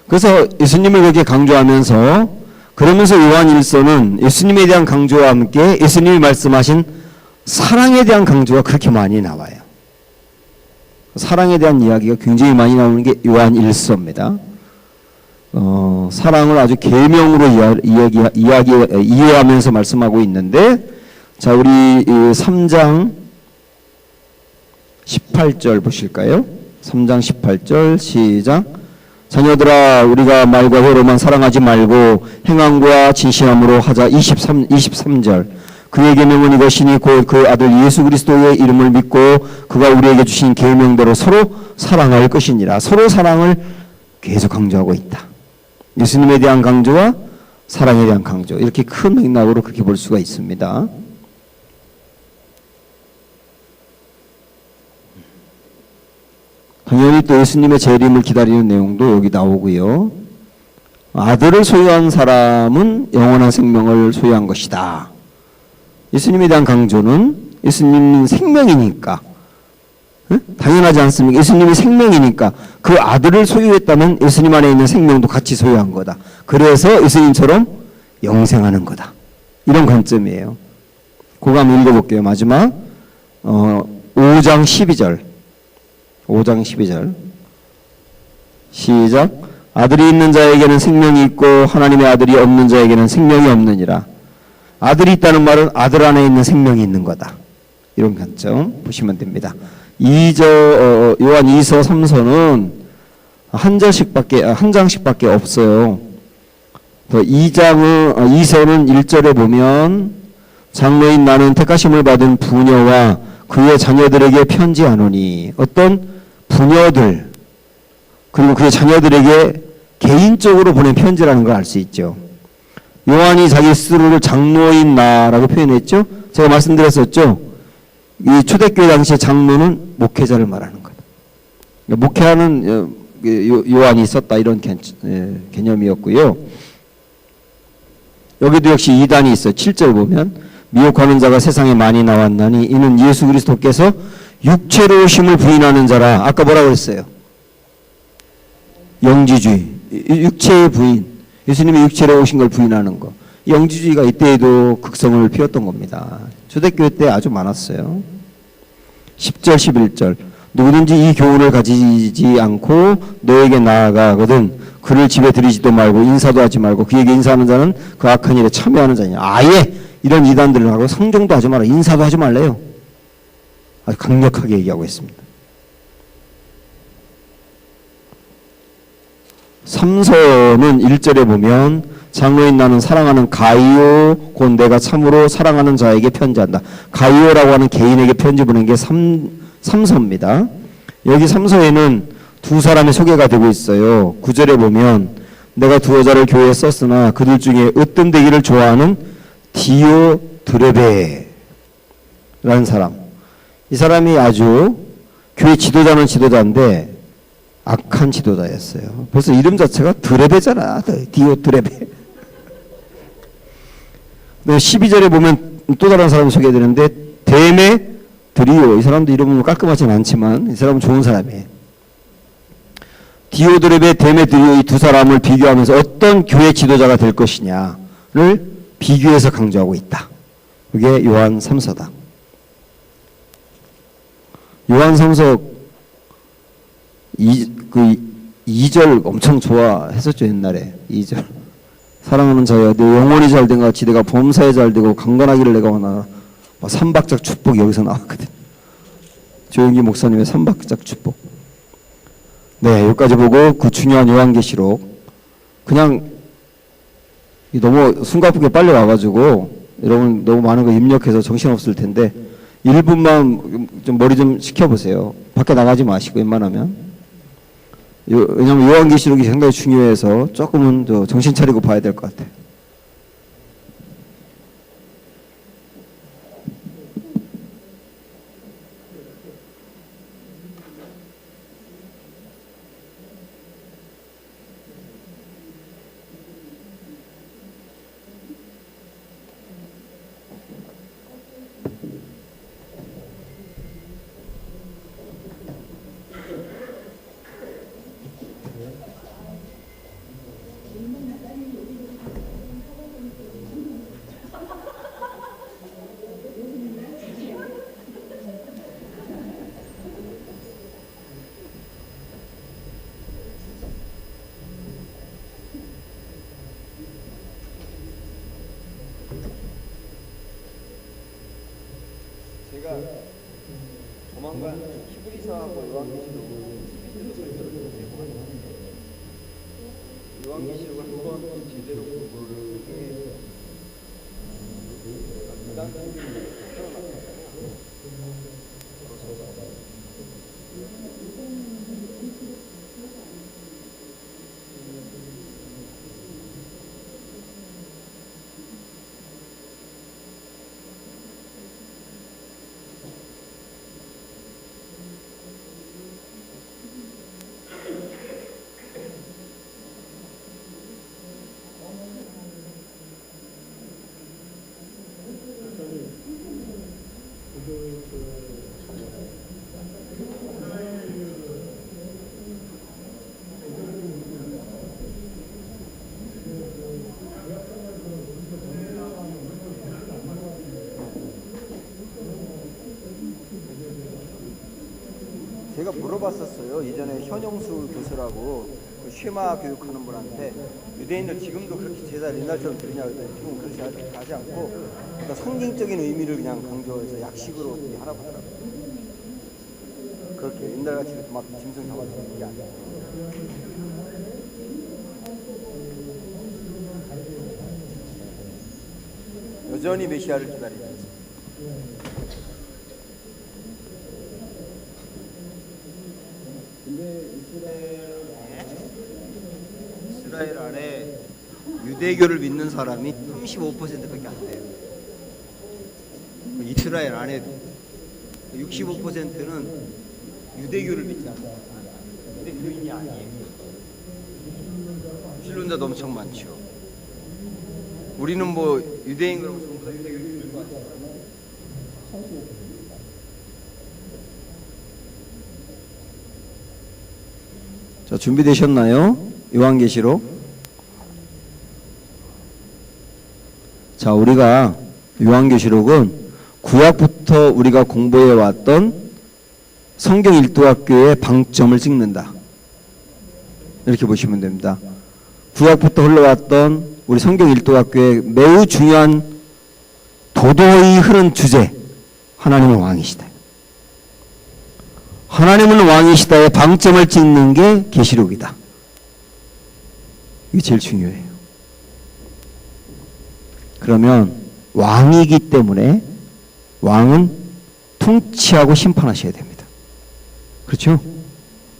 그래서 예수님을 그렇게 강조하면서 그러면서 요한일서는 예수님에 대한 강조와 함께 예수님이 말씀하신 사랑에 대한 강조가 그렇게 많이 나와요. 사랑에 대한 이야기가 굉장히 많이 나오는 게 요한일서입니다. 사랑을 아주 계명으로 이해하면서 말씀하고 있는데, 자, 우리 3장 18절 보실까요? 3장 18절 시작. 자녀들아 우리가 말과 혀로만 사랑하지 말고 행함과 진실함으로 하자. 23절. 그의 계명은 이것이니 곧 그 아들 예수 그리스도의 이름을 믿고 그가 우리에게 주신 계명대로 서로 사랑할 것이니라. 서로 사랑을 계속 강조하고 있다. 예수님에 대한 강조와 사랑에 대한 강조, 이렇게 큰 맥락으로 그렇게 볼 수가 있습니다. 당연히 또 예수님의 재림을 기다리는 내용도 여기 나오고요. 아들을 소유한 사람은 영원한 생명을 소유한 것이다. 예수님에 대한 강조는 예수님은 생명이니까, 당연하지 않습니까? 예수님이 생명이니까 그 아들을 소유했다면 예수님 안에 있는 생명도 같이 소유한 거다. 그래서 예수님처럼 영생하는 거다. 이런 관점이에요. 그거 한번 읽어볼게요. 마지막 5장 12절. 5장 12절 시작. 아들이 있는 자에게는 생명이 있고 하나님의 아들이 없는 자에게는 생명이 없느니라. 아들이 있다는 말은 아들 안에 있는 생명이 있는 거다. 이런 관점 보시면 됩니다. 요한 2서 3서는 한 장씩밖에 없어요. 2서는 1절에 보면 장로인 나는 택하심을 받은 부녀와 그의 자녀들에게 편지하노니, 어떤 부녀들 그리고 그의 자녀들에게 개인적으로 보낸 편지라는 걸 알 수 있죠. 요한이 자기 스스로를 장로인 나라고 표현했죠. 제가 말씀드렸었죠. 이 초대교회 당시의 장로는 목회자를 말하는 거다. 그러니까 목회하는 요한이 있었다 이런 개념이었고요. 여기도 역시 이단이 있어요. 7절 보면 미혹하는 자가 세상에 많이 나왔나니 이는 예수 그리스도께서 육체로 오심을 부인하는 자라. 아까 뭐라고 그랬어요? 영지주의. 육체의 부인. 예수님이 육체로 오신 걸 부인하는 거. 영지주의가 이때에도 극성을 피웠던 겁니다. 초대교회 때 아주 많았어요. 10절 11절 누구든지 이 교훈을 가지지 않고 너에게 나아가거든 그를 집에 들이지도 말고 인사도 하지 말고 그에게 인사하는 자는 그 악한 일에 참여하는 자냐. 아예 이런 이단들을 하고 상종도 하지 마라. 인사도 하지 말래요. 아주 강력하게 얘기하고 있습니다. 3서는 1절에 보면 장로인 나는 사랑하는 가이오 곧 내가 참으로 사랑하는 자에게 편지한다. 가이오라고 하는 개인에게 편지 보낸 게 3서입니다. 여기 3서에는 두 사람의 소개가 되고 있어요. 9절에 보면 내가 두 여자를 교회에 썼으나 그들 중에 으뜸되기를 좋아하는 디오드레베라는 사람. 이 사람이 아주 교회 지도자는 지도자인데 악한 지도자였어요. 벌써 이름 자체가 드레베잖아. 디오드레베. 12절에 보면 또 다른 사람이 소개되는데 데메드리오. 이 사람도 이름은 깔끔하진 않지만 이 사람은 좋은 사람이에요. 디오드레베, 데메드리오 이 두 사람을 비교하면서 어떤 교회 지도자가 될 것이냐를 비교해서 강조하고 있다. 이게 요한 3서다. 요한 3서 2절 엄청 좋아했었죠. 옛날에 2절 사랑하는 자여 내 영혼이 잘된 것 같이 내가 범사에 잘되고 강건하기를 내가 원하나. 삼박작 축복 여기서 나왔거든. 조영기 목사님의 삼박작 축복. 네, 여기까지 보고 그 중요한 요한계시록 그냥 너무 숨가쁘게 빨리 와가지고 여러분 너무 많은 거 입력해서 정신없을 텐데 1분만 좀 머리 좀 식혀보세요. 밖에 나가지 마시고 웬만하면. 왜냐면 요한계시록이 상당히 중요해서 조금은 더 정신 차리고 봐야 될 것 같아요. 제가 조만간 히브리서하고 요한계시록을 요한계시록을 한번 제대로 공부를 게 제가 물어봤었어요. 예전에 현영수 교수라고 그 쉐마 교육하는 분한테 유대인들 지금도 그렇게 제사를 옛날처럼 드리냐 그랬더니 지금 그렇게 하지 않고 그러니까 성경적인 의미를 그냥 강조해서 약식으로 하라고 하더라고요. 그렇게 옛날같이 막 짐승 잡아주는 게 아니라. 여전히 메시아를 기다리고 있습니다. 근데 이스라엘 이스라엘 안에 유대교를 믿는 사람이 35%밖에 안 돼요. 이스라엘 안에도 65%는 유대교를 믿지 않아요. 유대교인이 아니에요. 신론자도 엄청 많죠. 우리는 뭐 유대인 그러면 전부 다 유대교를 믿는 거 같아요. 자, 준비되셨나요? 요한계시록. 자, 우리가 요한계시록은 구약부터 우리가 공부해 왔던 성경 일도학교의 방점을 찍는다. 이렇게 보시면 됩니다. 구약부터 흘러왔던 우리 성경 일도학교의 매우 중요한 도도히 흐른 주제, 하나님은 왕이시다. 하나님은 왕이시다의 방점을 찍는 게 계시록이다. 이게 제일 중요해요. 그러면 왕이기 때문에 왕은 통치하고 심판하셔야 됩니다. 그렇죠?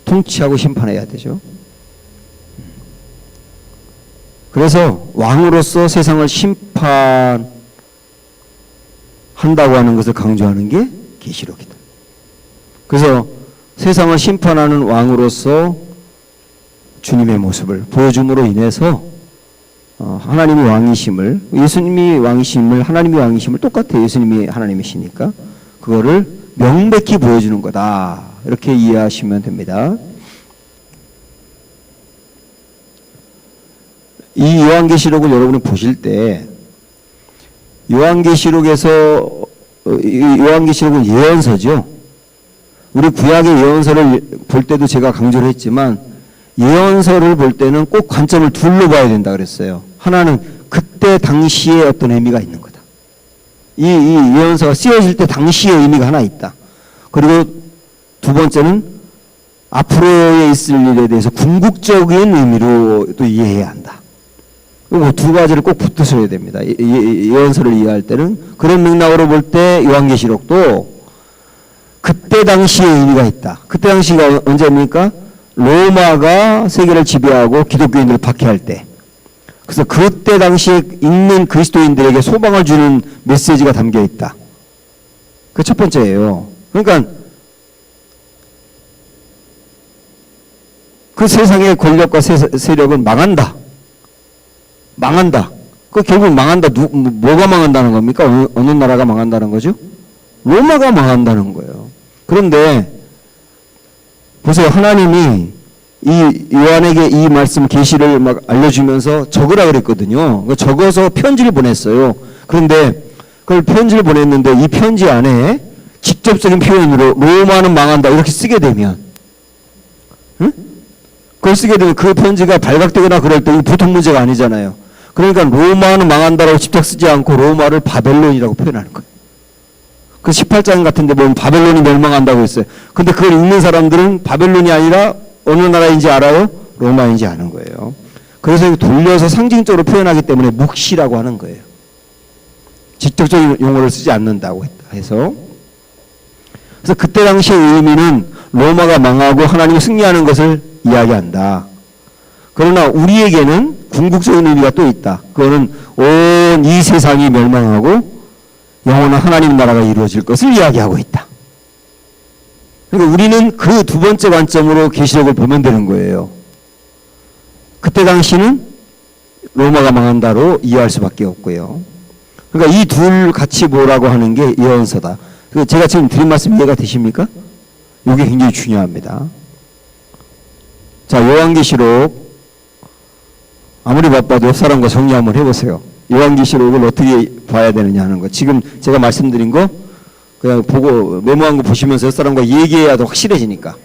통치하고 심판해야 되죠. 그래서 왕으로서 세상을 심판한다고 하는 것을 강조하는 게 계시록이다. 그래서 세상을 심판하는 왕으로서 주님의 모습을 보여줌으로 인해서 하나님이 왕이심을, 예수님이 왕이심을, 하나님이 왕이심을 똑같아요. 예수님이 하나님이시니까 그거를 명백히 보여주는 거다. 이렇게 이해하시면 됩니다. 이 요한계시록을 여러분이 보실 때 요한계시록은 예언서죠. 우리 구약의 예언서를 볼 때도 제가 강조를 했지만 예언서를 볼 때는 꼭 관점을 둘로 봐야 된다 그랬어요. 하나는 그때 당시에 어떤 의미가 있는 거다. 이 예언서가 쓰여질 때 당시의 의미가 하나 있다. 그리고 두 번째는 앞으로에 있을 일에 대해서 궁극적인 의미로 또 이해해야 한다. 두 가지를 꼭 붙으셔야 됩니다. 예언서를 이해할 때는. 그런 맥락으로 볼 때 요한계시록도 그때 당시의 의미가 있다. 그때 당시가 언제입니까? 로마가 세계를 지배하고 기독교인들을 박해할 때. 그래서 그때 당시에 있는 그리스도인들에게 소망을 주는 메시지가 담겨 있다. 그 첫 번째예요. 그러니까 그 세상의 권력과 세력은 망한다. 망한다. 그 결국 망한다. 뭐가 망한다는 겁니까? 어느 나라가 망한다는 거죠? 로마가 망한다는 거예요. 그런데 보세요. 하나님이 이 요한에게 이 말씀 계시를 막 알려주면서 적으라 그랬거든요. 적어서 편지를 보냈어요. 그런데 그걸 편지를 보냈는데 이 편지 안에 직접적인 표현으로 로마는 망한다 이렇게 쓰게 되면, 응? 그걸 쓰게 되면 그 편지가 발각되거나 그럴 때 보통 문제가 아니잖아요. 그러니까 로마는 망한다라고 직접 쓰지 않고 로마를 바벨론이라고 표현하는 거예요. 그 18장 같은데 보면 바벨론이 멸망한다고 했어요. 근데 그걸 읽는 사람들은 바벨론이 아니라 어느 나라인지 알아요? 로마인지 아는 거예요. 그래서 돌려서 상징적으로 표현하기 때문에 묵시라고 하는 거예요. 직접적인 용어를 쓰지 않는다고 해서. 그래서 그때 당시의 의미는 로마가 망하고 하나님이 승리하는 것을 이야기한다. 그러나 우리에게는 궁극적인 의미가 또 있다. 그거는 온 이 세상이 멸망하고 영원한 하나님 나라가 이루어질 것을 이야기하고 있다. 그러니까 우리는 그 두 번째 관점으로 계시록을 보면 되는 거예요. 그때 당시는 로마가 망한다로 이해할 수밖에 없고요. 그러니까 이 둘 같이 보라고 하는 게 예언서다. 제가 지금 드린 말씀 이해가 되십니까? 이게 굉장히 중요합니다. 자, 요한계시록 아무리 바빠도 옆 사람과 정리 한번 해보세요. 요한계시록을 어떻게 봐야 되느냐 하는 거. 지금 제가 말씀드린 거 그냥 보고 메모한 거 보시면서 옆 사람과 얘기해야 더 확실해지니까.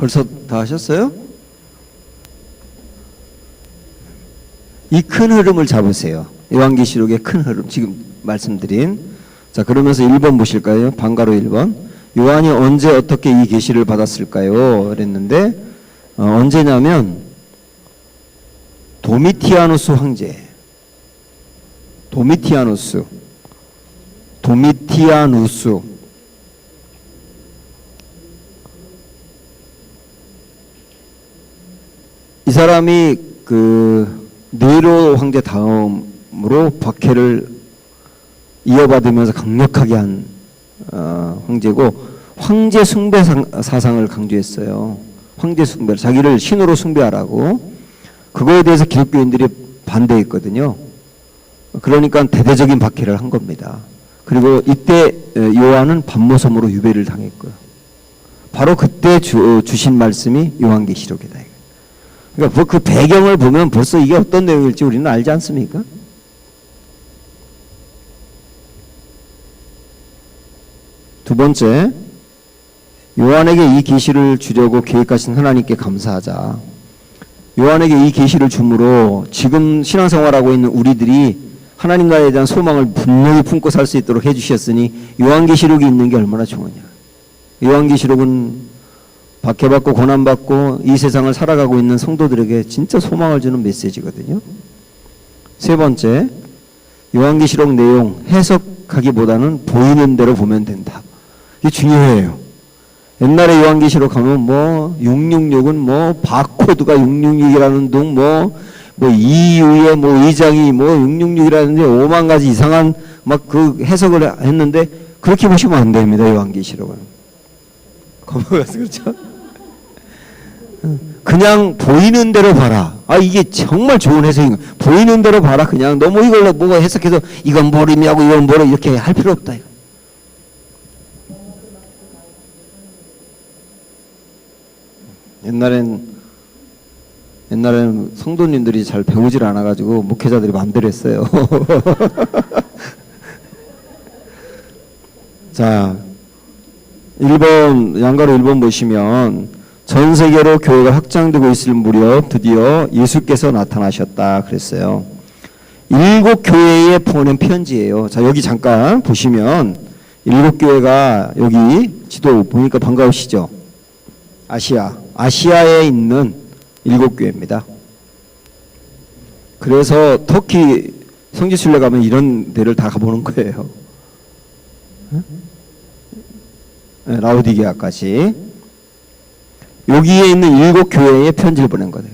벌써 다 하셨어요? 이 큰 흐름을 잡으세요. 요한계시록의 큰 흐름, 지금 말씀드린. 자, 그러면서 1번 보실까요? 방가로 1번. 요한이 언제 어떻게 이 계시를 받았을까요? 그랬는데 언제냐면 도미티아누스 황제. 도미티아누스. 이 사람이 그 네로 황제 다음으로 박해를 이어받으면서 강력하게 한 황제고, 황제 숭배 사상을 강조했어요. 황제 숭배, 자기를 신으로 숭배하라고. 그거에 대해서 기독교인들이 반대했거든요. 그러니까 대대적인 박해를 한 겁니다. 그리고 이때 요한은 반모섬으로 유배를 당했고요. 바로 그때 주신 말씀이 요한계시록이다. 그러니까 그 배경을 보면 벌써 이게 어떤 내용일지 우리는 알지 않습니까? 두 번째, 요한에게 이 계시를 주려고 계획하신 하나님께 감사하자. 요한에게 이 계시를 줌으로 지금 신앙생활하고 있는 우리들이 하나님 나라에 대한 소망을 분명히 품고 살 수 있도록 해주셨으니 요한계시록이 있는 게 얼마나 좋으냐. 요한계시록은 박해받고 고난받고 이 세상을 살아가고 있는 성도들에게 진짜 소망을 주는 메시지거든요. 세 번째, 요한계시록 내용 해석하기보다는 보이는 대로 보면 된다. 이게 중요해요. 옛날에 요한계시록 하면 뭐 666은 뭐 바코드가 666이라는 둥 뭐 EU의 뭐 의장이 뭐 666이라는데 5만 가지 이상한 막 그 해석을 했는데 그렇게 보시면 안 됩니다. 요한계시록은. 겁먹어서 그렇죠? 그냥 보이는 대로 봐라. 아, 이게 정말 좋은 해석인 거야. 보이는 대로 봐라. 그냥 너무 이걸로 뭐가 해석해서 이건 뭘 의미하고 이건 뭐로 이렇게 할 필요 없다. 이거. 옛날엔 성도님들이 잘 배우질 않아가지고 목회자들이 마음대로 했어요. 자, 1번, 양가로 1번 보시면 전 세계로 교회가 확장되고 있을 무렵 드디어 예수께서 나타나셨다 그랬어요. 7 교회에 보낸 편지예요. 자, 여기 잠깐 보시면 7 교회가 여기 지도 보니까 반가우시죠? 아시아에 있는 7 교회입니다. 그래서 터키 성지순례 가면 이런 데를 다 가보는 거예요. 라우디게아까지. 여기에 있는 7 교회에 편지를 보낸 거예요.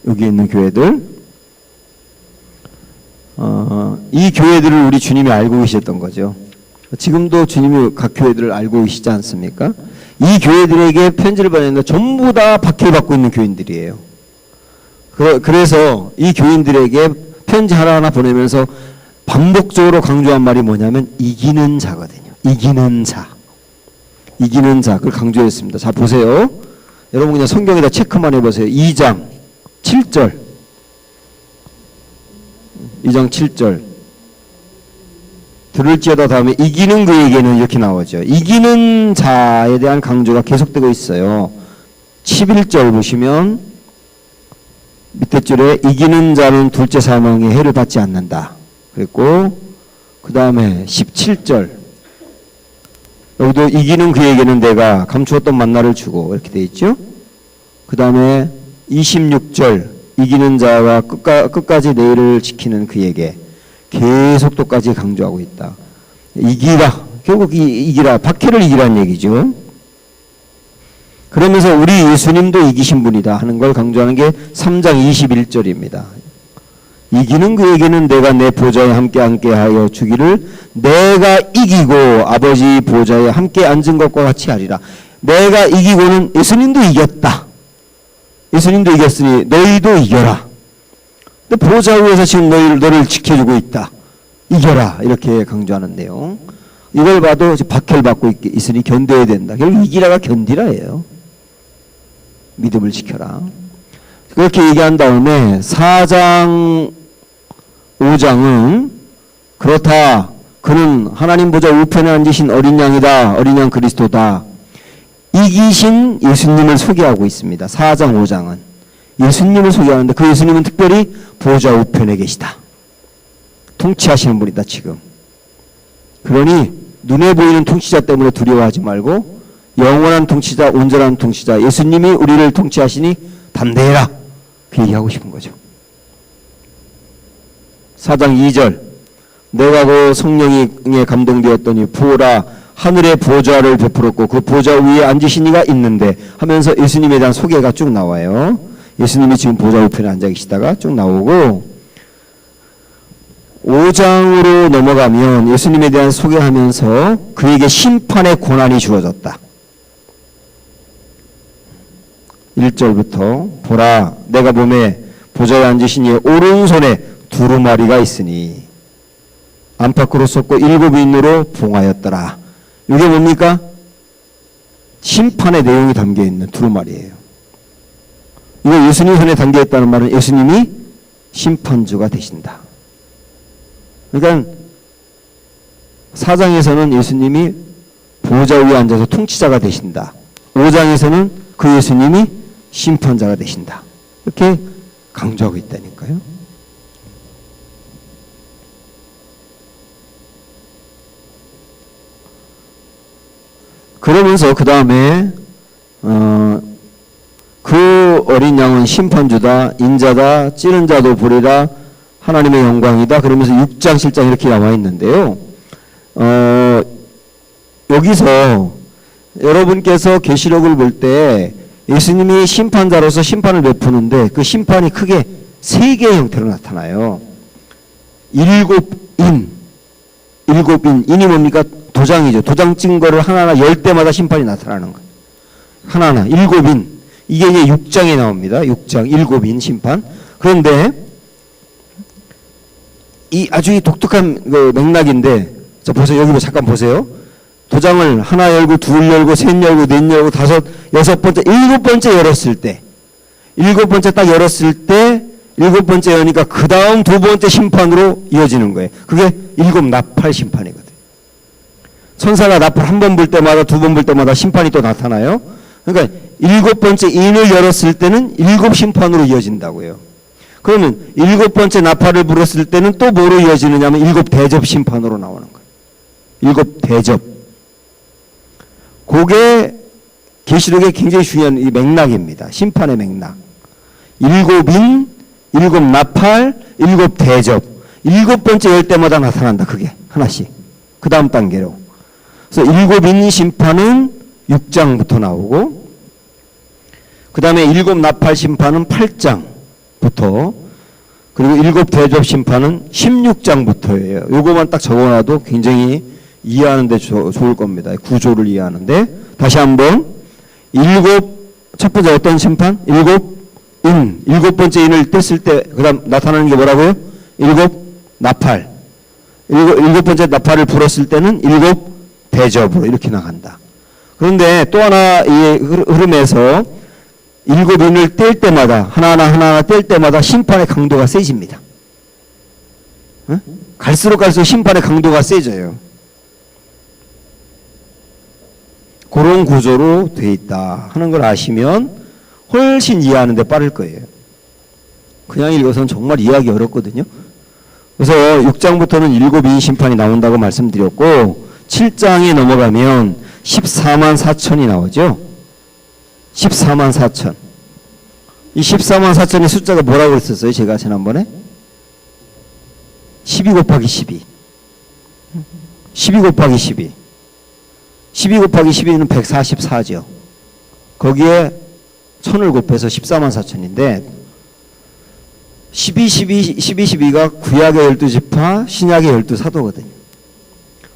여기에 있는 교회들. 이 교회들을 우리 주님이 알고 계셨던 거죠. 지금도 주님이 각 교회들을 알고 계시지 않습니까? 이 교회들에게 편지를 보냈는데 전부 다 박해를 받고 있는 교인들이에요. 그래서 이 교인들에게 편지 하나하나 보내면서 반복적으로 강조한 말이 뭐냐면 이기는 자거든요. 이기는 자. 이기는 자. 그걸 강조했습니다. 자, 보세요. 여러분 그냥 성경에다 체크만 해보세요. 2장 7절. 2장 7절. 들을지어다 다음에 이기는 그에게는 이렇게 나오죠. 이기는 자에 대한 강조가 계속되고 있어요. 11절 보시면 밑에 줄에 이기는 자는 둘째 사망의 해를 받지 않는다. 그랬고 그 다음에 17절 여기도 이기는 그에게는 내가 감추었던 만나를 주고 이렇게 돼 있죠. 그 다음에 26절 이기는 자와 끝까지 내일을 지키는 그에게 계속도까지 강조하고 있다. 이기라. 결국 이기라. 박해를 이기라는 얘기죠. 그러면서 우리 예수님도 이기신 분이다 하는 걸 강조하는 게 3장 21절입니다. 이기는 그에게는 내가 내 보좌에 함께 하여 주기를 내가 이기고 아버지 보좌에 함께 앉은 것과 같이 하리라. 내가 이기고는 예수님도 이겼다. 예수님도 이겼으니 너희도 이겨라. 근데 보좌 위에서 지금 너를 지켜주고 있다. 이겨라. 이렇게 강조하는 내용. 이걸 봐도 박해를 받고 있으니 견뎌야 된다. 결국 이기라가 견디라예요. 믿음을 지켜라. 그렇게 얘기한 다음에 4장 5장은 그렇다. 그는 하나님 보좌 우편에 앉으신 어린 양이다. 어린 양 그리스도다. 이기신 예수님을 소개하고 있습니다. 4장 5장은 예수님을 소개하는데 그 예수님은 특별히 보좌 우편에 계시다. 통치하시는 분이다 지금. 그러니 눈에 보이는 통치자 때문에 두려워하지 말고 영원한 통치자, 온전한 통치자 예수님이 우리를 통치하시니 담대해라. 그 얘기하고 싶은 거죠. 4장 2절 내가 그 성령에 감동되었더니 보라 하늘의 보좌를 베풀었고 그 보좌 위에 앉으신 이가 있는데 하면서 예수님에 대한 소개가 쭉 나와요. 예수님이 지금 보좌 우편에 앉아 계시다가 쭉 나오고 5장으로 넘어가면 예수님에 대한 소개하면서 그에게 심판의 권한이 주어졌다. 1절부터 보라 내가 보매 보좌에 앉으신 이의 오른손에 두루마리가 있으니 안팎으로 쏟고 7인으로 봉하였더라. 이게 뭡니까? 심판의 내용이 담겨있는 두루마리예요. 이거 예수님 손에 담겨있다는 말은 예수님이 심판주가 되신다. 그러니까 4장에서는 예수님이 보좌 위에 앉아서 통치자가 되신다. 5장에서는 그 예수님이 심판자가 되신다. 이렇게 강조하고 있다니까요. 그러면서 그 다음에 그 어린 양은 심판주다, 인자다, 찌른 자도 보리라, 하나님의 영광이다. 그러면서 6장, 7장 이렇게 나와 있는데요. 여기서 여러분께서 계시록을 볼 때 예수님이 심판자로서 심판을 베푸는데 그 심판이 크게 3개의 형태로 나타나요. 7인. 인이 뭡니까? 도장이죠. 도장 찍은 거를 하나하나 열 때마다 심판이 나타나는 거예요. 하나하나 7인. 이게 이제 6장에 나옵니다. 6장 7인 심판. 그런데 이 아주 독특한 그 맥락인데, 자 보세요. 여기 잠깐 보세요. 도장을 하나 열고 둘 열고 셋 열고 넷 열고 다섯 여섯 번째 7번째 열었을 때 7번째 딱 열었을 때 7번째 여니까 그 다음 2번째 심판으로 이어지는 거예요. 그게 7 나팔 심판이거든요. 천사가 나팔 한 번 불 때마다 2번 불 때마다 심판이 또 나타나요. 그러니까 7번째 인을 열었을 때는 7 심판으로 이어진다고요. 그러면 7번째 나팔을 불었을 때는 또 뭐로 이어지느냐 하면 7 대접 심판으로 나오는 거예요. 7 대접. 그게 계시록의 굉장히 중요한 이 맥락입니다. 심판의 맥락. 7인, 7 나팔, 7 대접. 7번째 열 때마다 나타난다. 그게 하나씩. 그 다음 단계로. 그래서 7인 심판은 6장부터 나오고 그 다음에 7 나팔 심판은 8장부터 그리고 7 대접 심판은 16장부터예요. 요거만 딱 적어놔도 굉장히 이해하는데 좋을 겁니다. 구조를 이해하는데 다시 한번 첫 번째 어떤 심판? 7인 7번째 인을 뗐을 때 그 다음 나타나는 게 뭐라고요? 7 나팔 7번째 나팔을 불었을 때는 7 대접으로 이렇게 나간다. 그런데 또 하나 이 흐름에서 7인을 뗄 때마다 하나하나 뗄 때마다 심판의 강도가 세집니다. 응? 갈수록 심판의 강도가 세져요. 그런 구조로 돼 있다 하는 걸 아시면 훨씬 이해하는 데 빠를 거예요. 그냥 읽어서는 정말 이해하기 어렵거든요. 그래서 6장부터는 7인 심판이 나온다고 말씀드렸고 7장에 넘어가면 14만 4천이 나오죠. 14만 4천. 이 14만 4천의 숫자가 뭐라고 그랬었어요? 제가 지난번에 12 곱하기 12. 12 곱하기 12. 12 곱하기 12는 144죠. 거기에 1000을 곱해서 14만 4천인데 12가 구약의 12지파, 신약의 12사도거든요.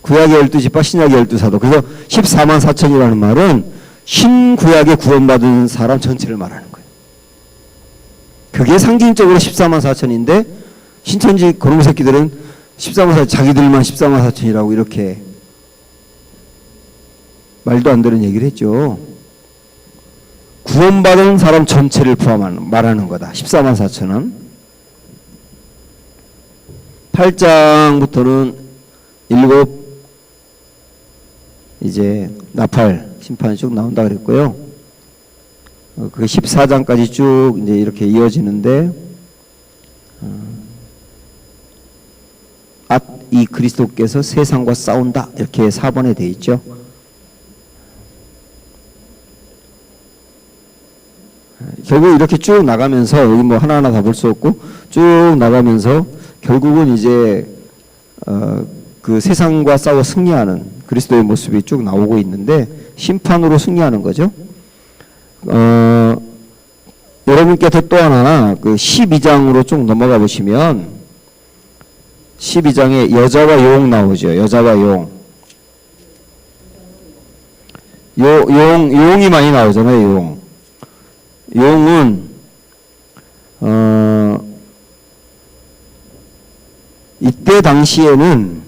구약의 12지파, 신약의 12사도. 그래서 14만 4천이라는 말은 신구약에 구원받은 사람 전체를 말하는 거예요. 그게 상징적으로 14만 4천인데 신천지 그런 새끼들은 14만 4천, 자기들만 14만 4천이라고 이렇게 말도 안 되는 얘기를 했죠. 구원받은 사람 전체를 말하는 거다. 14만 4천은. 8장부터는 7 이제 나팔 심판이 쭉 나온다 그랬고요. 그 14장까지 쭉 이제 이렇게 이어지는데, 이 그리스도께서 세상과 싸운다 이렇게 4번에 돼 있죠. 결국 이렇게 쭉 나가면서, 여기 뭐 하나하나 다 볼 수 없고 쭉 나가면서 결국은 이제 그 세상과 싸워 승리하는 그리스도의 모습이 쭉 나오고 있는데, 심판으로 승리하는 거죠. 여러분께서 또 하나 그 12장으로 쭉 넘어가 보시면 12장에 여자와 용 나오죠. 여자와 용. 용이 많이 나오잖아요. 용. 용은 이때 당시에는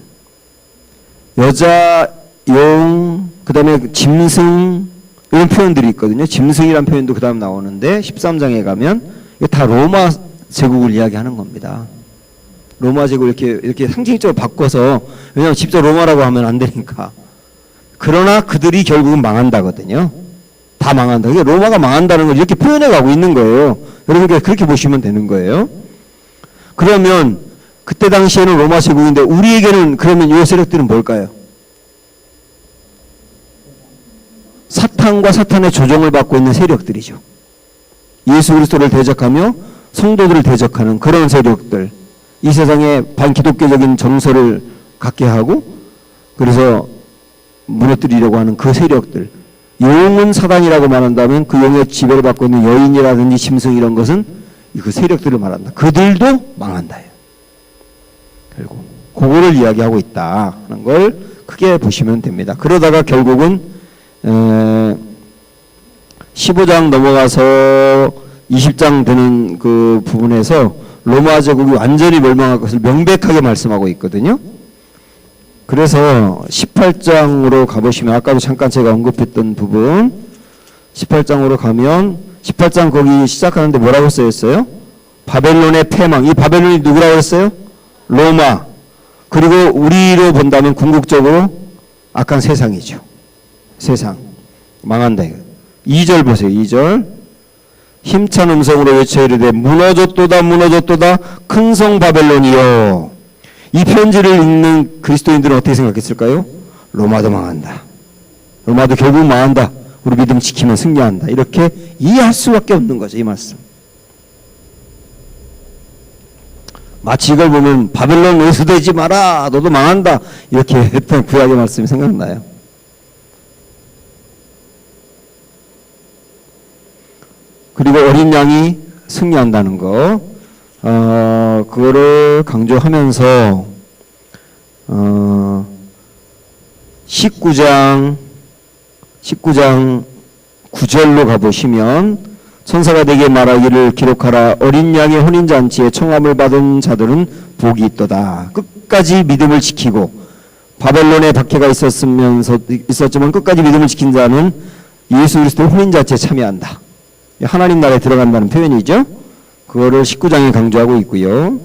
여자, 용, 그 다음에 짐승 이런 표현들이 있거든요. 짐승이란 표현도 그 다음 나오는데 13장에 가면 이게 다 로마 제국을 이야기하는 겁니다. 로마 제국 이렇게 상징적으로 바꿔서, 왜냐하면 직접 로마라고 하면 안 되니까. 그러나 그들이 결국은 망한다거든요. 다 망한다. 그러니까 로마가 망한다는 걸 이렇게 표현해 가고 있는 거예요. 여러분께 그렇게 보시면 되는 거예요. 그러면 그때 당시에는 로마 제국인데 우리에게는 그러면 이 세력들은 뭘까요? 사탄과 사탄의 조종을 받고 있는 세력들이죠. 예수 그리스도를 대적하며 성도들을 대적하는 그런 세력들. 이 세상에 반기독교적인 정서를 갖게 하고 그래서 무너뜨리려고 하는 그 세력들. 용은 사단이라고 말한다면 그 용의 지배를 받고 있는 여인이라든지 짐승 이런 것은 그 세력들을 말한다. 그들도 망한다. 결국 그거를 이야기하고 있다는 걸 크게 보시면 됩니다. 그러다가 결국은 15장 넘어가서 20장 되는 그 부분에서 로마 제국이 완전히 멸망할 것을 명백하게 말씀하고 있거든요. 그래서 18장으로 가보시면, 아까도 잠깐 제가 언급했던 부분 18장으로 가면 18장 거기 시작하는데 뭐라고 써있어요? 바벨론의 패망. 이 바벨론이 누구라고 했어요? 로마. 그리고 우리로 본다면 궁극적으로 악한 세상이죠. 세상 망한다. 2절 보세요. 2절 힘찬 음성으로 외쳐 이르되 무너졌도다 무너졌도다 큰 성 바벨론이여. 이 편지를 읽는 그리스도인들은 어떻게 생각했을까요? 로마도 망한다. 로마도 결국 망한다. 우리 믿음 지키면 승리한다. 이렇게 이해할 수밖에 없는 거죠. 이 말씀. 마치 이걸 보면 바벨론 의수되지 마라. 너도 망한다. 이렇게 했던 구약의 말씀이 생각나요. 그리고 어린 양이 승리한다는 거, 그거를 강조하면서 19장 9절로 가보시면 천사가 내게 말하기를 기록하라. 어린 양의 혼인잔치에 청함을 받은 자들은 복이 있도다. 끝까지 믿음을 지키고 바벨론에 박해가 있었지만 끝까지 믿음을 지킨 자는 예수 그리스도의 혼인잔치에 참여한다. 하나님 나라에 들어간다는 표현이죠. 그거를 19장에 강조하고 있고요.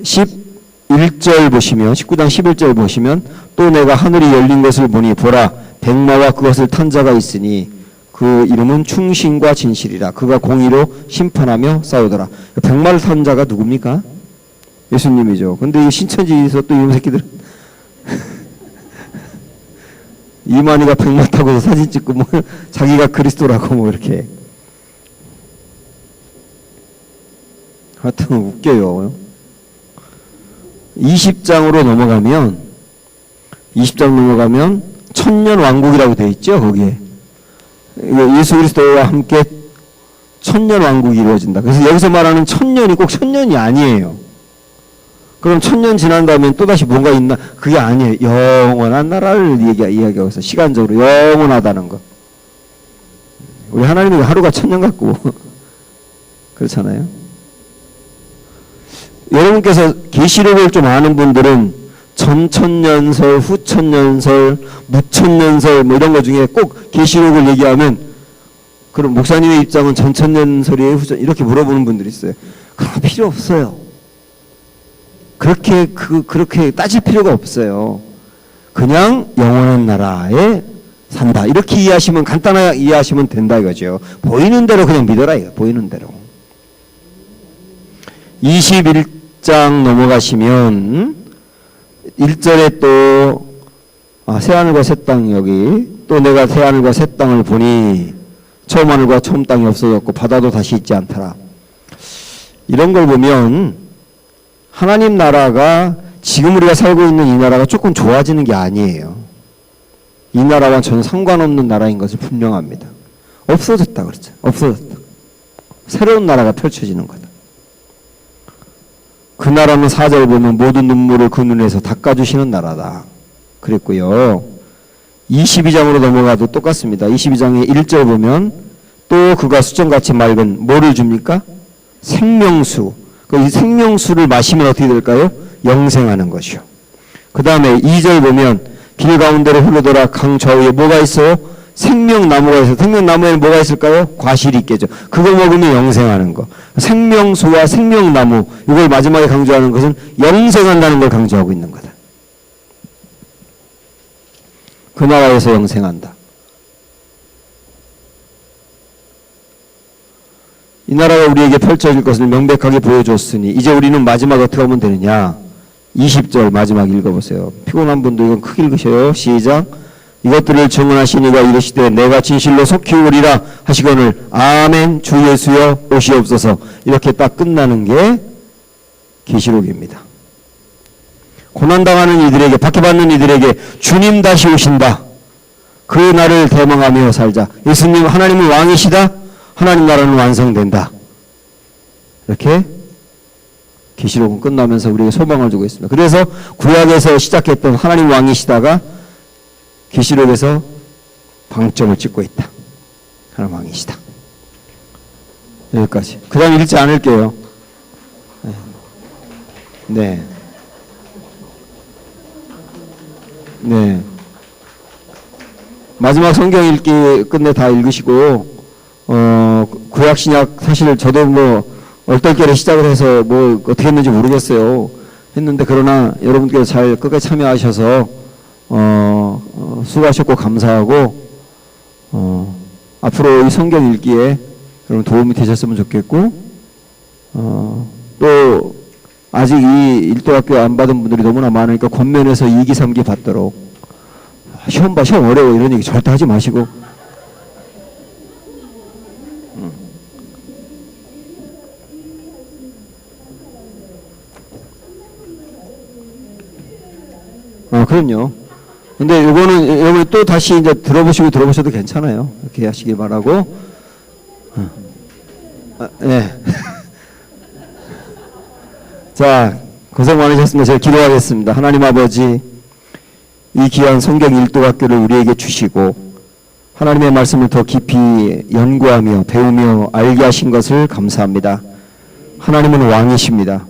11절 보시면 19장 11절 보시면 또 내가 하늘이 열린 것을 보니 보라 백마와 그것을 탄 자가 있으니 그 이름은 충신과 진실이라. 그가 공의로 심판하며 싸우더라. 백마를 탄 자가 누굽니까? 예수님이죠. 근데 이 신천지에서 또 이놈 새끼들 이만희가 백마 타고서 사진 찍고 뭐 자기가 그리스도라고 뭐 이렇게. 하여튼 웃겨요. 20장으로 넘어가면 20장 넘어가면 천년 왕국이라고 되어 있죠. 거기에 예수 그리스도와 함께 천년 왕국이 이루어진다. 그래서 여기서 말하는 천년이 꼭 천년이 아니에요. 그럼 천년 지난 다음에 또다시 뭔가 있나? 그게 아니에요. 영원한 나라를 이야기하고 있어요. 시간적으로 영원하다는 거. 우리 하나님이 하루가 천년 같고 그렇잖아요. 여러분께서 계시록을 좀 아는 분들은 전천년설, 후천년설, 무천년설 뭐 이런 거 중에 꼭 계시록을 얘기하면 그럼 목사님의 입장은 전천년설이에요, 후천 이렇게 물어보는 분들이 있어요. 그런 거 필요 없어요. 그렇게 따질 필요가 없어요. 그냥 영원한 나라에 산다. 이렇게 이해하시면, 간단하게 이해하시면 된다 이거죠. 보이는 대로 그냥 믿어라 이거. 보이는 대로. 21장 넘어가시면 1절에 또 새하늘과 새 땅, 여기 또 내가 새하늘과 새 땅을 보니 처음 하늘과 처음 땅이 없어졌고 바다도 다시 있지 않더라. 이런 걸 보면 하나님 나라가 지금 우리가 살고 있는 이 나라가 조금 좋아지는 게 아니에요. 이 나라와 전혀 상관없는 나라인 것이 분명합니다. 없어졌다 그랬죠. 없어졌다. 새로운 나라가 펼쳐지는 거다. 그 나라는 4절 보면 모든 눈물을 그 눈에서 닦아주시는 나라다 그랬고요. 22장으로 넘어가도 똑같습니다. 22장의 1절 보면 또 그가 수정같이 맑은 뭐를 줍니까? 생명수. 이 생명수를 마시면 어떻게 될까요? 영생하는 것이요. 그 다음에 2절 보면 길 가운데로 흘러돌아 강 좌우에 뭐가 있어요? 생명나무가 있어요. 생명나무에는 뭐가 있을까요? 과실이 있겠죠. 그거 먹으면 영생하는 거. 생명수와 생명나무, 이걸 마지막에 강조하는 것은 영생한다는 걸 강조하고 있는 거다. 그 나라에서 영생한다. 이 나라가 우리에게 펼쳐질 것을 명백하게 보여줬으니 이제 우리는 마지막 어떻게 하면 되느냐. 20절 마지막 읽어보세요. 피곤한 분도 이건 크게 읽으셔요. 시작. 이것들을 증언하시니가 이르시되 내가 진실로 속히 오리라 하시거늘 아멘 주 예수여 오시옵소서. 이렇게 딱 끝나는 게 계시록입니다. 고난당하는 이들에게, 박해받는 이들에게 주님 다시 오신다. 그 날을 대망하며 살자. 예수님 하나님은 왕이시다. 하나님 나라는 완성된다. 이렇게 계시록은 끝나면서 우리에게 소망을 주고 있습니다. 그래서 구약에서 시작했던 하나님 왕이시다가 계시록에서 방점을 찍고 있다. 하나님 왕이시다. 여기까지. 그 다음 읽지 않을게요. 네. 네. 마지막 성경 읽기 끝내 다 읽으시고, 구약 신약 사실 저도 뭐 얼떨결에 시작을 해서 뭐 어떻게 했는지 모르겠어요. 했는데 그러나 여러분께서 잘 끝까지 참여하셔서 수고하셨고 감사하고 앞으로 이 성경 읽기에 여러분 도움이 되셨으면 좋겠고 또 아직 이 일도학교 안 받은 분들이 너무나 많으니까 권면에서 2기 3기 받도록 시험 봐 시험 어려워 이런 얘기 절대 하지 마시고 그럼요. 근데 요거는 여러분 또 다시 이제 들어보셔도 괜찮아요. 이렇게 하시기 바라고. 네. 자, 고생 많으셨습니다. 제가 기도하겠습니다. 하나님 아버지, 이 귀한 성경 1도학교를 우리에게 주시고 하나님의 말씀을 더 깊이 연구하며 배우며 알게 하신 것을 감사합니다. 하나님은 왕이십니다.